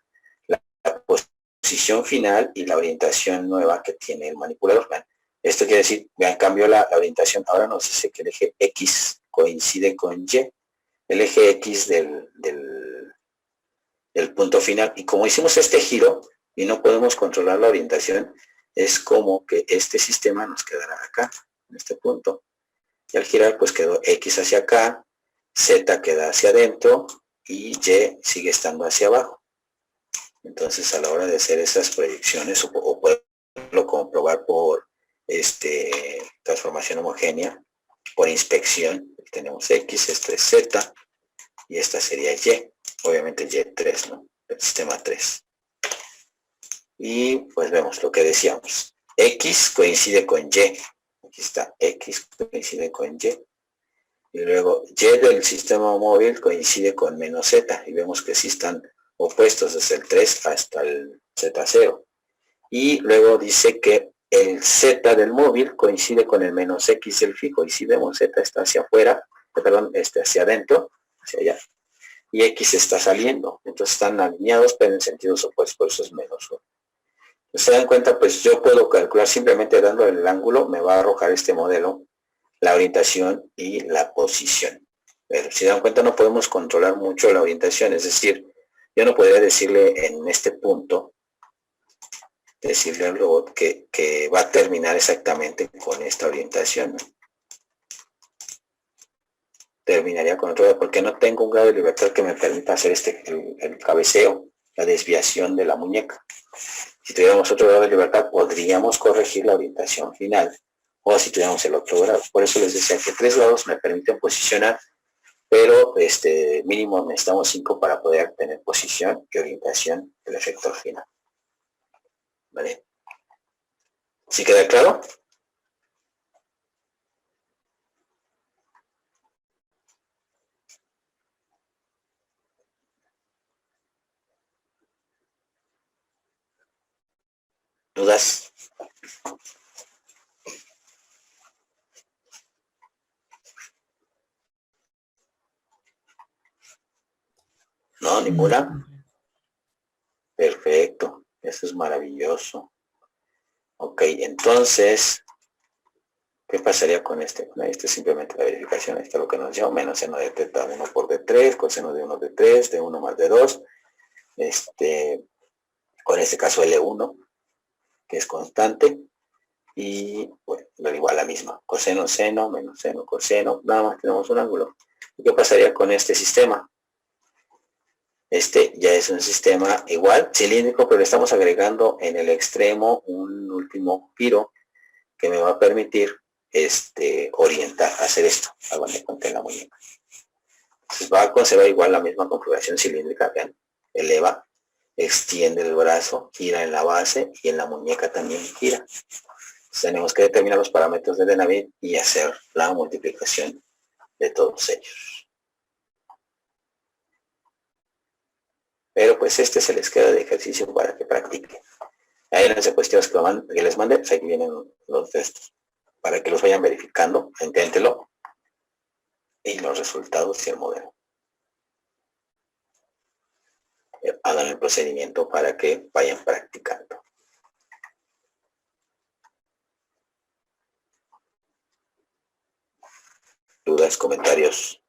la posición final y la orientación nueva que tiene el manipulador. Esto quiere decir, vean, cambió la orientación, ahora nos dice que el eje X coincide con Y, el eje X del punto final, y como hicimos este giro, y no podemos controlar la orientación, es como que este sistema nos quedará acá, en este punto. Y al girar, pues quedó X hacia acá, Z queda hacia adentro, y Y sigue estando hacia abajo. Entonces, a la hora de hacer esas proyecciones, o poderlo comprobar por transformación homogénea, por inspección, tenemos X, esto es Z, y esta sería Y. Obviamente Y3, ¿no? El sistema 3. Y pues vemos lo que decíamos. X coincide con Y. Aquí está, X coincide con Y. Y luego Y del sistema móvil coincide con menos Z. Y vemos que sí están opuestos desde el 3 hasta el Z0. Y luego dice que el Z del móvil coincide con el menos X del fijo. Y si vemos Z está hacia afuera, perdón, hacia adentro, hacia allá. Y X está saliendo. Entonces están alineados, pero en sentidos opuestos, por eso es menos 1. Se dan cuenta, pues yo puedo calcular simplemente dando el ángulo, me va a arrojar este modelo, la orientación y la posición. Pero si dan cuenta, no podemos controlar mucho la orientación, es decir, yo no podría decirle en este punto, decirle al robot que va a terminar exactamente con esta orientación, ¿no? Terminaría con otro, porque no tengo un grado de libertad que me permita hacer el cabeceo, la desviación de la muñeca. Si tuviéramos otro grado de libertad, podríamos corregir la orientación final, o si tuviéramos el otro grado. Por eso les decía que 3 grados me permiten posicionar, pero mínimo necesitamos 5 para poder tener posición y orientación del efector final. ¿Vale? ¿Sí queda claro? ¿Dudas? ¿No? ¿Ninguna? Perfecto. Eso es maravilloso. Ok, entonces, ¿qué pasaría con este? Este es simplemente la verificación. Esto es lo que nos dio. Menos seno de teta 1 por D3, coseno de 1 de 3, de 1 más de 2. Con este caso L1, que es constante. Y bueno, lo igual la misma. Coseno, seno, menos seno, coseno. Nada más tenemos un ángulo. ¿Qué pasaría con este sistema? Este ya es un sistema igual, cilíndrico, pero le estamos agregando en el extremo un último giro que me va a permitir orientar, hacer esto, hagan de cuenta en la muñeca. Entonces va a conservar igual la misma configuración cilíndrica, vean, eleva, extiende el brazo, gira en la base y en la muñeca también gira. Entonces tenemos que determinar los parámetros de Denavit y hacer la multiplicación de todos ellos. Pero pues se les queda de ejercicio para que practiquen. Ahí en las diapositivas que les mandé, pues aquí vienen los textos, para que los vayan verificando, inténtelo, y los resultados y el modelo. Hagan el procedimiento para que vayan practicando. los comentarios.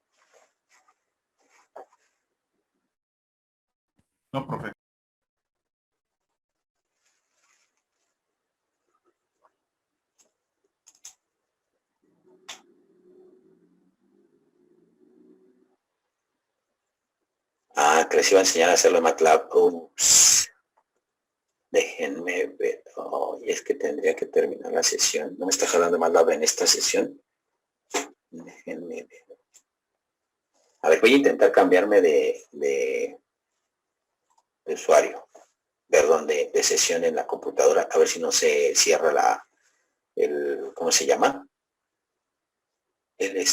No, profe. Ah, que les iba a enseñar a hacerlo en MATLAB. Ups. Déjenme ver. Oh, y es que tendría que terminar la sesión. ¿No me está jalando MATLAB en esta sesión? Déjenme ver. A ver, voy a intentar cambiarme de usuario. Perdón, de sesión en la computadora. A ver si no se cierra ¿cómo se llama? El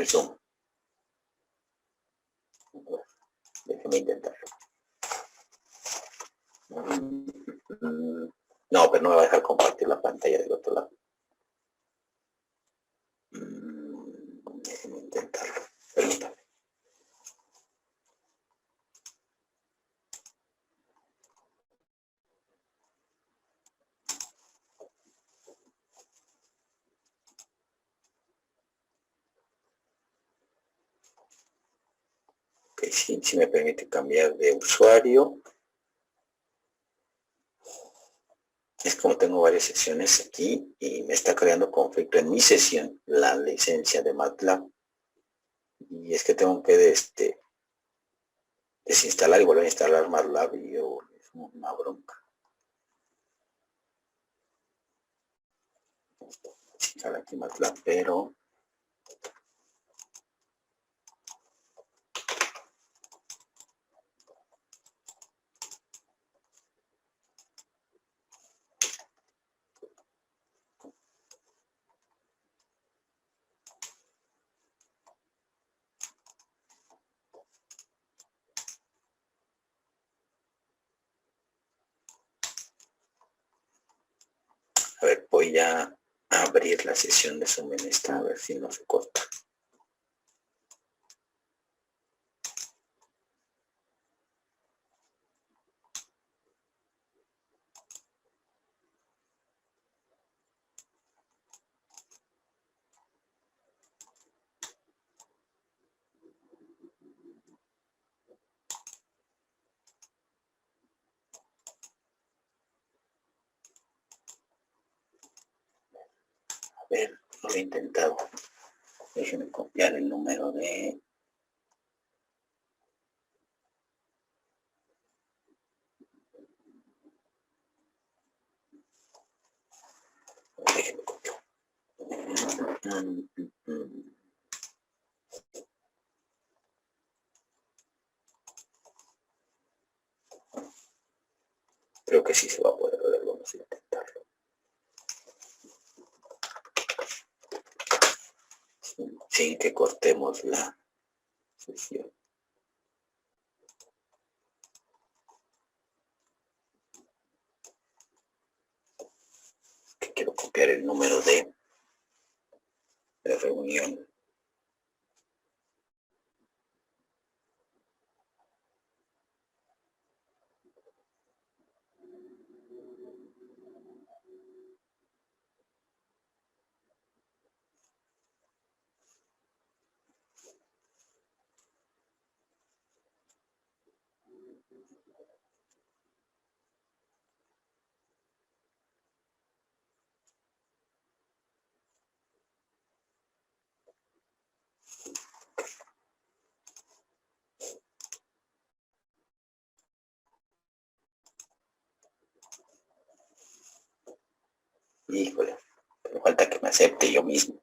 Zoom. Déjenme intentarlo. No, pero no me va a dejar compartir la pantalla del otro lado. Déjenme intentarlo. Permítame. Ok, sí me permite cambiar de usuario. Es como tengo varias sesiones aquí y me está creando conflicto en mi sesión la licencia de MATLAB. Y es que tengo que desinstalar y volver a instalar MATLAB y es una bronca. Instalar aquí MATLAB, pero a ver, voy a abrir la sesión de Zoom en esta, a ver si no se corta. A ver, lo he intentado. Déjenme copiar el número de... Déjenme copiar. Creo que sí se va a poder ver, vamos a intentarlo. Sin que cortemos la sesión. Que quiero copiar el número de reunión. Híjole, pero falta que me acepte yo mismo.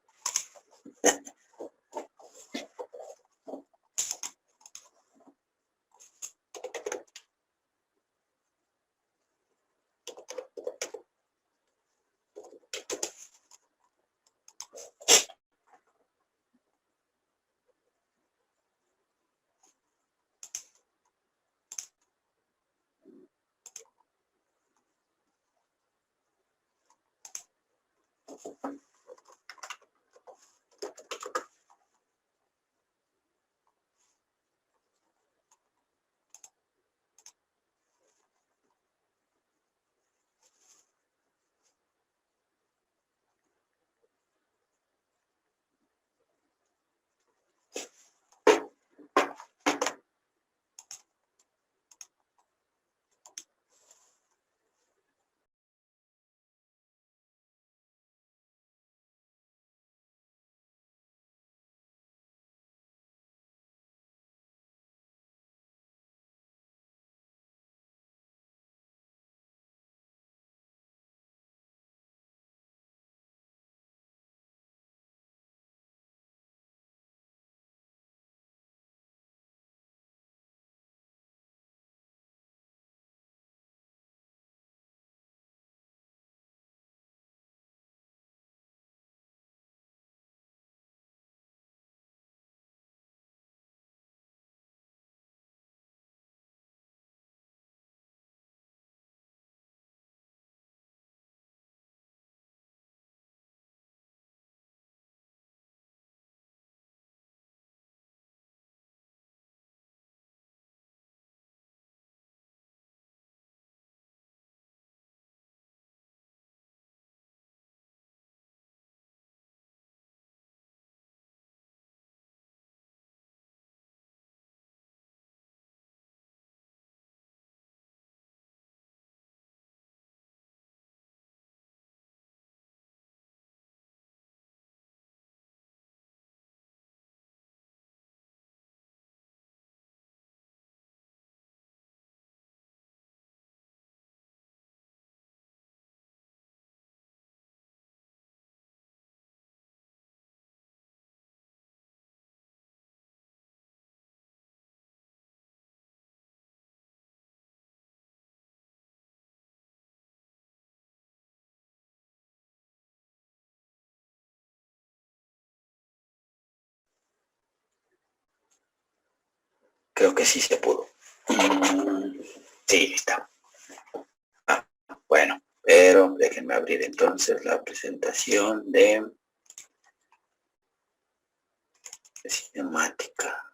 Creo que sí se pudo. Sí, está. Bueno, pero déjenme abrir entonces la presentación de cinemática.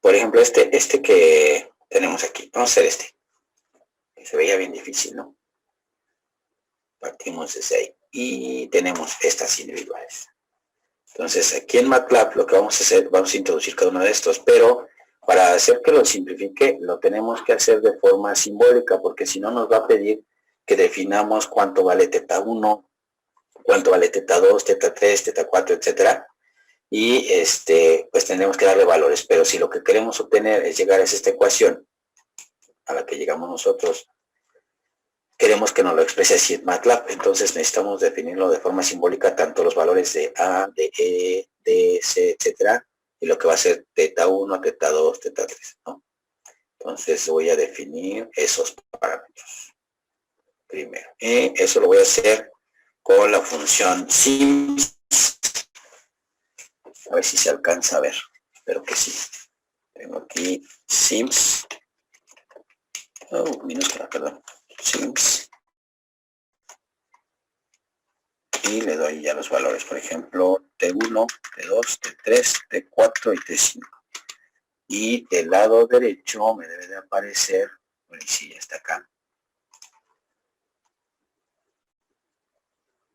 Por ejemplo, este que tenemos aquí, vamos a hacer este, que se veía bien difícil, ¿no? Partimos desde ahí y tenemos estas individuales. Entonces, aquí en MATLAB lo que vamos a hacer, vamos a introducir cada uno de estos, pero para hacer que lo simplifique, lo tenemos que hacer de forma simbólica, porque si no nos va a pedir que definamos cuánto vale teta 1, cuánto vale teta 2, teta 3, teta 4, etcétera. Y pues tendremos que darle valores, pero si lo que queremos obtener es llegar a esta ecuación a la que llegamos nosotros, queremos que nos lo exprese así en MATLAB, entonces necesitamos definirlo de forma simbólica, tanto los valores de A, de E, de C, etcétera, y lo que va a ser teta 1, teta 2, teta 3, ¿no? Entonces voy a definir esos parámetros primero. Y eso lo voy a hacer con la función sims. A ver si se alcanza a ver. Espero que sí. Tengo aquí sims. Oh, minúscula, perdón. Sims. Y le doy ya los valores. Por ejemplo, T1, T2, T3, T4 y T5. Y del lado derecho me debe de aparecer, bueno, sí, ya está acá.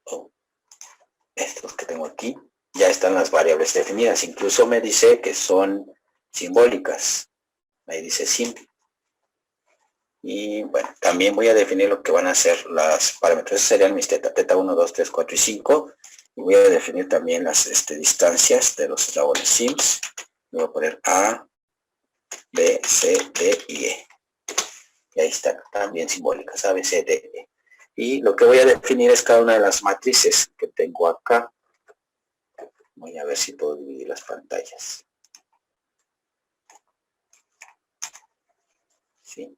Oh, estos que tengo aquí. Ya están las variables definidas. Incluso me dice que son simbólicas. Ahí dice sim. Y bueno, también voy a definir lo que van a ser los parámetros. Esos serían mis teta 1, 2, 3, 4 y 5. Y voy a definir también las distancias de los eslabones sims. Voy a poner A, B, C, D y E. Y ahí están también simbólicas, A, B, C, D, E. Y lo que voy a definir es cada una de las matrices que tengo acá. Voy a ver si puedo dividir las pantallas. Sí.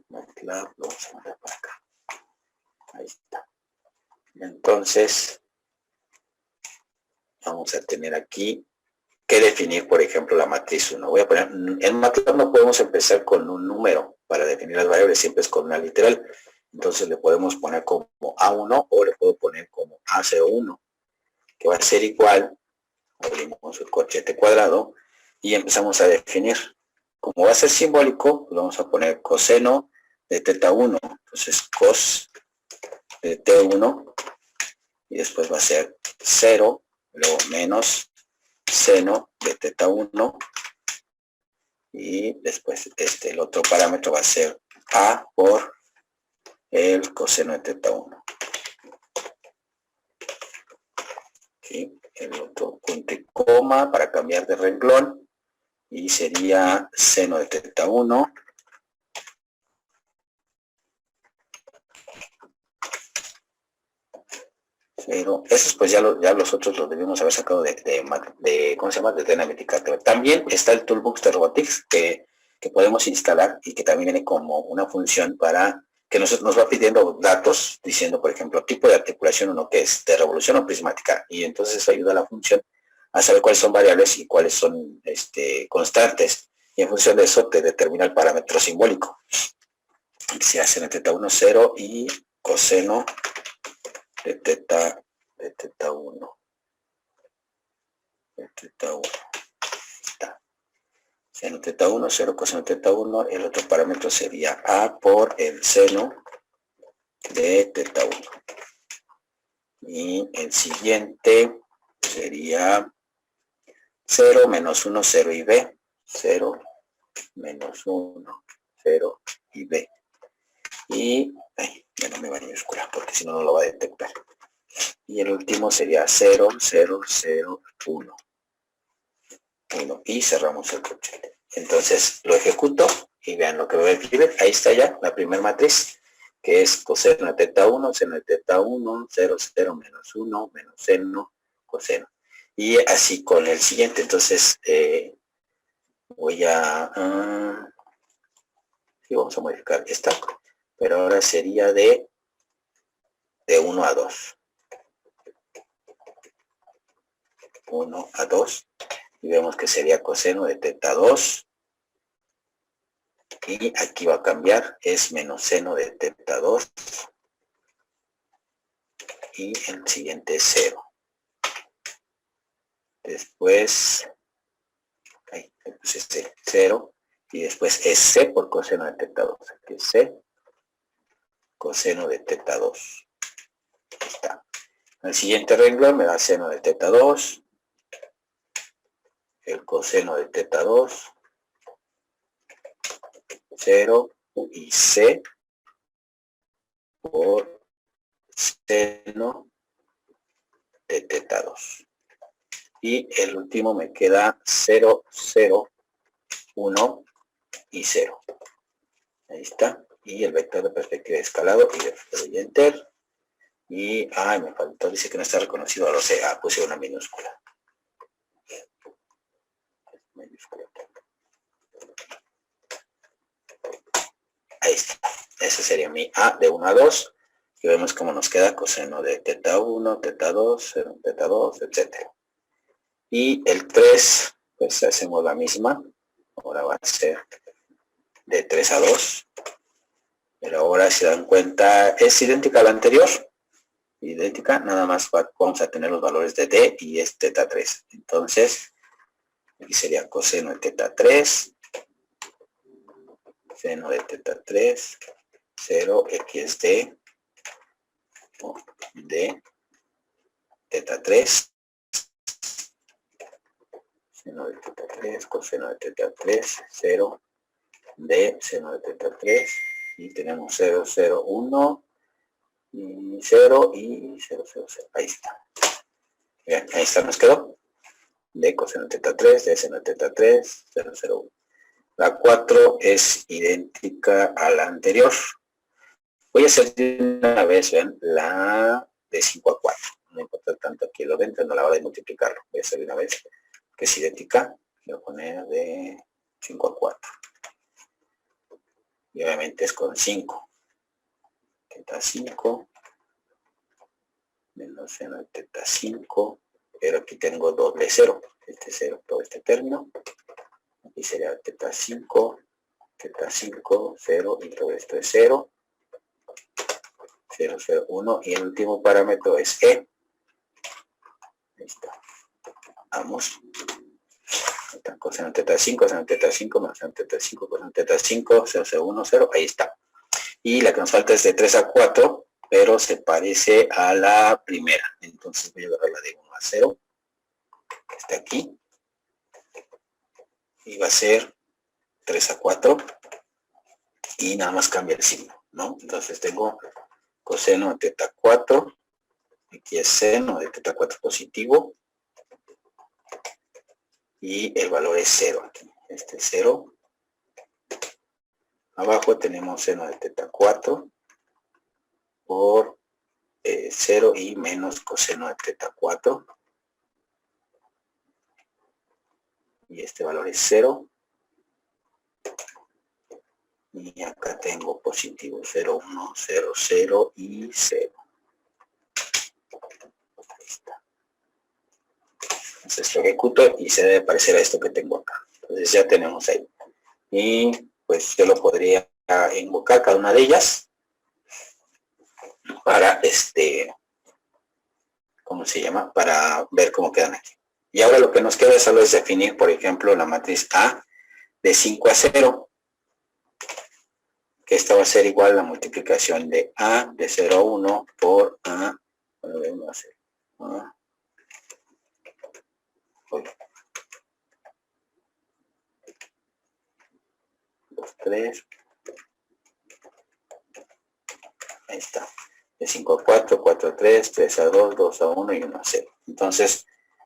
MATLAB, lo vamos a mandar para acá. Ahí está. Entonces, vamos a tener aquí que definir, por ejemplo, la matriz 1. Voy a poner, en MATLAB no podemos empezar con un número para definir las variables, siempre es con una literal. Entonces le podemos poner como A1 o le puedo poner como A01, que va a ser igual, abrimos el corchete cuadrado y empezamos a definir. Como va a ser simbólico, lo vamos a poner coseno de teta 1. Entonces cos de T1 y después va a ser 0, luego menos seno de teta 1 y después el otro parámetro va a ser A por el coseno de teta 1. ¿Sí? El otro punto y coma para cambiar de renglón y sería seno de teta 1 pero esos pues ya los otros los debimos haber sacado de ¿cómo se llama? De Dynamic. También está el Toolbox de Robotics que podemos instalar y que también viene como una función para que nos va pidiendo datos, diciendo, por ejemplo, tipo de articulación, uno que es de revolución o prismática, y entonces eso ayuda a la función a saber cuáles son variables y cuáles son constantes, y en función de eso te determina el parámetro simbólico. Se hace en teta 1, 0 y coseno de teta 1. De teta 1. Está. Seno teta 1, 0 coseno teta 1. El otro parámetro sería A por el seno de teta 1. Y el siguiente sería 0, menos 1, 0 y B. 0, menos 1, 0 y B. Y, ya no me va a mayúscula porque si no, no lo va a detectar. Y el último sería 0, 0, 0, 1. 1. Y cerramos el corchete. Entonces lo ejecuto y vean lo que me va a escribir. Ahí está ya la primera matriz, que es coseno de teta 1, seno de teta 1, 0, 0, menos 1, menos seno, coseno. Y así con el siguiente. Entonces voy a... sí, vamos a modificar esta, pero ahora sería de 1 a 2. 1 a 2. Y vemos que sería coseno de teta 2. Y aquí va a cambiar, es menos seno de teta 2. Y el siguiente es 0. Después, ahí, pues 0. Y después es C por coseno de teta 2. Aquí es C, coseno de teta 2. Ahí está. El siguiente renglón me da seno de teta 2. El coseno de teta 2. 0 y C por seno de teta 2. Y el último me queda 0, 0, 1 y 0. Ahí está. Y el vector de perspectiva de escalado y le doy enter. Y, me faltó, dice que no está reconocido, lo sé, puse una minúscula. Ahí está. Ese sería mi A de 1 a 2. Y vemos cómo nos queda coseno de teta 1, teta 2, teta 2, etc. Y el 3, pues hacemos la misma. Ahora va a ser de 3 a 2. Pero ahora, si dan cuenta, es idéntica a la anterior. Idéntica, nada más vamos a tener los valores de D y es teta 3. Entonces, aquí sería coseno de teta 3. Seno de teta 3. 0, X es D. D. Teta 3. Seno de teta 3, coseno de teta 3, 0, D, seno de teta 3, y tenemos 0, 0, 1, y 0, y 0, 0, 0. Ahí está. Bien, ahí está, nos quedó. D, coseno de teta 3, D, seno de teta 3, 0, 0, 1. La 4 es idéntica a la anterior. Voy a hacer de una vez, vean, la de 5 a 4. No importa tanto aquí lo dentro, no la hora de multiplicarlo. Voy a hacer de una vez, que es idéntica. Voy a poner de 5 a 4. Y obviamente es con 5. Teta 5. Menos seno de teta 5. Pero aquí tengo doble 0. Este 0, todo este término. Aquí sería teta 5. Teta 5, 0. Y todo esto es 0. 0, 0, 1. Y el último parámetro es E. Ahí está. Vamos. Coseno teta 5, coseno teta 5, menos seno teta 5, coseno teta 5, 0, 0, 1, 0. Ahí está. Y la que nos falta es de 3 a 4, pero se parece a la primera. Entonces voy a agarrar la de 1 a 0, que está aquí. Y va a ser 3 a 4. Y nada más cambia el signo, ¿no? Entonces tengo coseno de teta 4. Aquí es seno de teta 4 positivo. Y el valor es 0 aquí. Este es 0. Abajo tenemos seno de teta 4 por 0 y menos coseno de teta 4. Y este valor es 0. Y acá tengo positivo 0, 1, 0, 0 y 0. Ahí está. Entonces lo ejecuto y se debe parecer a esto que tengo acá. Entonces ya tenemos ahí. Y pues yo lo podría invocar cada una de ellas para ¿cómo se llama? Para ver cómo quedan aquí. Y ahora lo que nos queda solo es definir, por ejemplo, la matriz A de 5 a 0. Que esta va a ser igual a la multiplicación de A de 0 a 1 por A, bueno, de 1 a 0. A, 2, 3. Ahí está. De 5 a 4, 4 a 3, 3 a 2, 2 a 1 y 1 a 0. Entonces,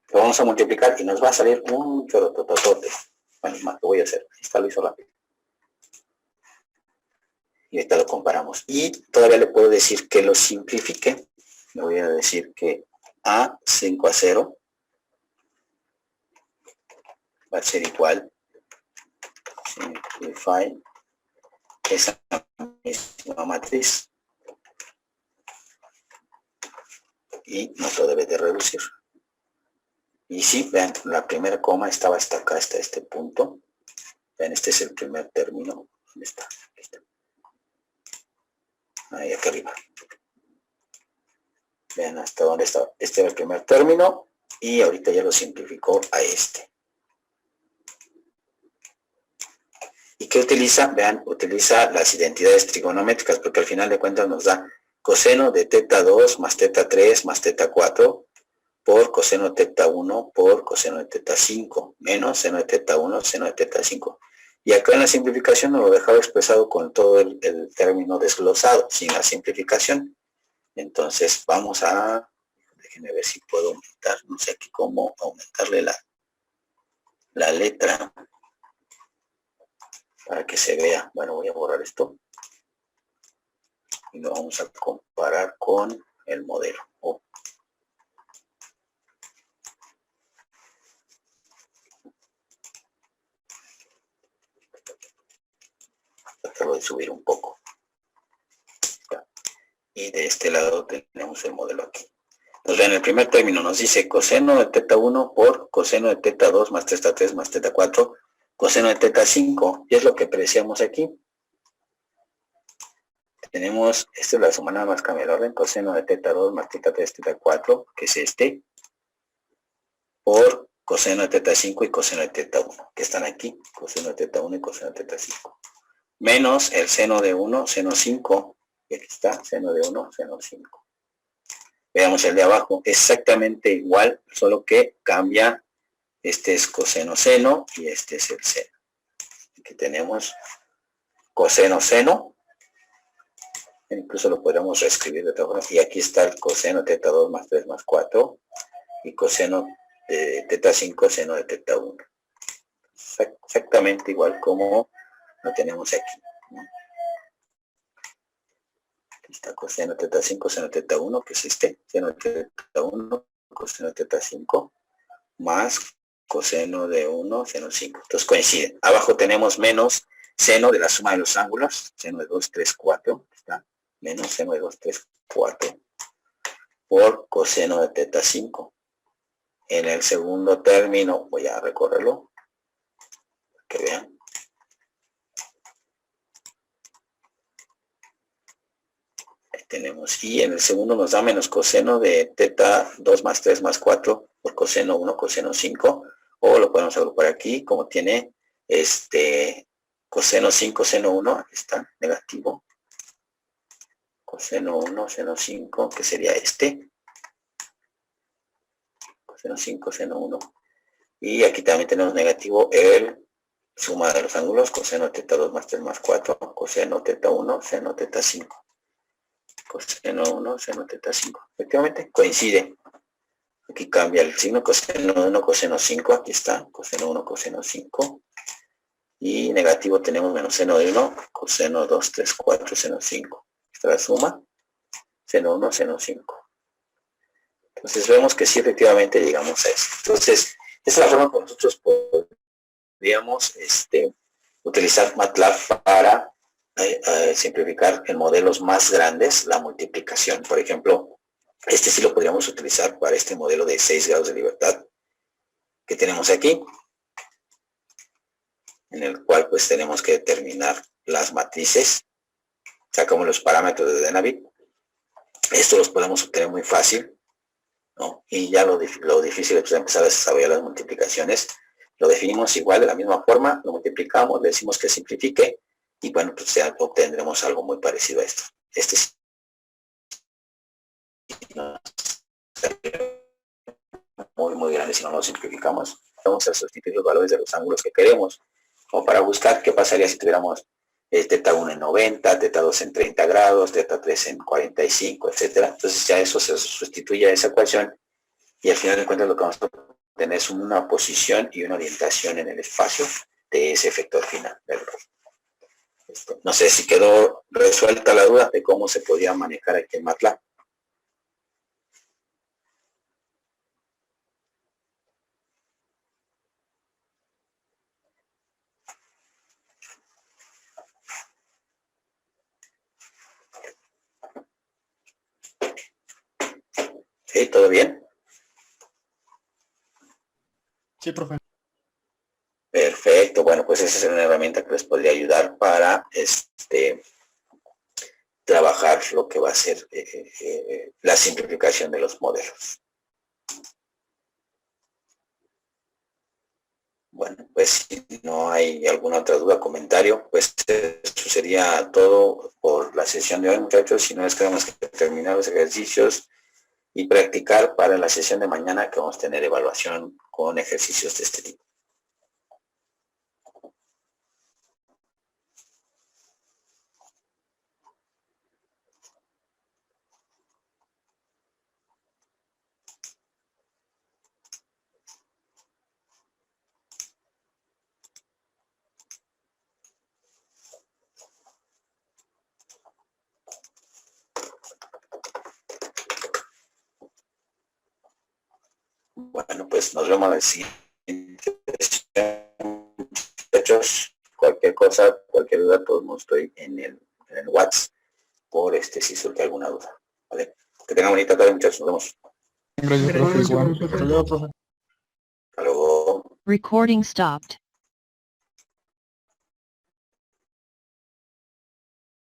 lo vamos a multiplicar y nos va a salir un chorotototote. Bueno, más lo voy a hacer. Ahí está, lo hizo rápido. Y ahorita lo comparamos. Y todavía le puedo decir que lo simplifique. Le voy a decir que A 5 a 0 va a ser igual simplify esa misma matriz y nos lo debe de reducir. Y sí, vean, la primera coma estaba hasta acá, hasta este punto. Vean, este es el primer término. ¿Dónde está? Aquí está. Ahí acá arriba. Vean hasta dónde está. Este era el primer término y ahorita ya lo simplificó a este. ¿Y qué utiliza? Vean, utiliza las identidades trigonométricas porque al final de cuentas nos da coseno de teta 2 más teta 3 más teta 4 por coseno de teta 1 por coseno de teta 5 menos seno de teta 1, seno de teta 5. Y acá en la simplificación nos lo dejaba expresado con todo el término desglosado, sin la simplificación. Entonces vamos a, déjenme ver si puedo aumentar, no sé aquí cómo aumentarle la letra para que se vea. Bueno, voy a borrar esto y lo vamos a comparar con el modelo. Tratarlo de subir un poco. Y de este lado tenemos el modelo aquí. Entonces vean, el primer término nos dice coseno de teta 1 por coseno de teta 2 más teta 3 más teta 4, coseno de teta 5, y es lo que apreciamos aquí. Tenemos, esta es la suma, nada más cambia el orden, coseno de teta 2 más teta 3, teta 4, que es este, por coseno de teta 5 y coseno de teta 1, que están aquí, coseno de teta 1 y coseno de teta 5. Menos el seno de 1, seno 5, y aquí está, seno de 1, seno 5. Veamos el de abajo, exactamente igual, solo que cambia, este es coseno seno y este es el seno. Aquí tenemos coseno seno, incluso lo podemos reescribir de otra forma, y aquí está el coseno teta 2 más 3 más 4, y coseno de teta 5, seno de teta 1. Exactamente igual como lo tenemos aquí, ¿no? Está coseno teta 5, seno teta 1, que es este, seno teta 1, coseno teta 5, más coseno de 1, seno 5. Entonces coinciden. Abajo tenemos menos seno de la suma de los ángulos, seno de 2, 3, 4, está, menos seno de 2, 3, 4, por coseno de teta 5. En el segundo término, voy a recorrerlo, para que vean. Tenemos, y en el segundo nos da menos coseno de teta 2 más 3 más 4 por coseno 1, coseno 5, o lo podemos agrupar aquí, como tiene coseno 5, seno 1, aquí está, negativo, coseno 1, seno 5, que sería este, coseno 5, seno 1, y aquí también tenemos negativo el suma de los ángulos, coseno teta 2 más 3 más 4, coseno teta 1, seno teta 5. Coseno 1, seno teta 5. Efectivamente, coincide. Aquí cambia el signo, coseno 1, coseno 5. Aquí está, coseno 1, coseno 5. Y negativo tenemos menos seno de 1, coseno 2, 3, 4, seno 5. Esta es la suma, seno 1, seno 5. Entonces vemos que sí, efectivamente llegamos a eso. Entonces, esa es la forma como nosotros podríamos utilizar MATLAB para simplificar en modelos más grandes la multiplicación. Por ejemplo, este sí lo podríamos utilizar para este modelo de 6 grados de libertad que tenemos aquí, en el cual pues tenemos que determinar las matrices, sacamos los parámetros de Denavit. Esto los podemos obtener muy fácil, ¿no? Y ya lo difícil es empezar a desarrollar las multiplicaciones. Lo definimos igual de la misma forma, lo multiplicamos, le decimos que simplifique, y bueno, pues ya obtendremos algo muy parecido a esto. Este es muy grande si no lo simplificamos. Vamos a sustituir los valores de los ángulos que queremos, como para buscar qué pasaría si tuviéramos teta 1 en 90, teta 2 en 30 grados, teta 3 en 45, etcétera. Entonces ya eso se sustituye a esa ecuación y al final de cuentas lo que vamos a obtener es una posición y una orientación en el espacio de ese efector final del robot. No sé si quedó resuelta la duda de cómo se podía manejar aquí en MATLAB. ¿Todo bien? Sí, profe. Perfecto. Bueno, pues esa es una herramienta que les podría ayudar para trabajar lo que va a ser la simplificación de los modelos. Bueno, pues si no hay alguna otra duda, comentario, pues eso sería todo por la sesión de hoy, muchachos. Si no, es que tenemos que terminar los ejercicios y practicar para la sesión de mañana, que vamos a tener evaluación con ejercicios de este tipo. Bueno, pues nos vemos en la siguiente sesión, muchachos. Cualquier cosa, cualquier duda, todos modos estoy en el WhatsApp por si surge alguna duda. ¿Vale? Que tengan bonita tarde, muchachos. Nos vemos. Gracias, profe. Igualmente, Igual. profe. Hasta luego, profe. Hasta luego. Recording stopped.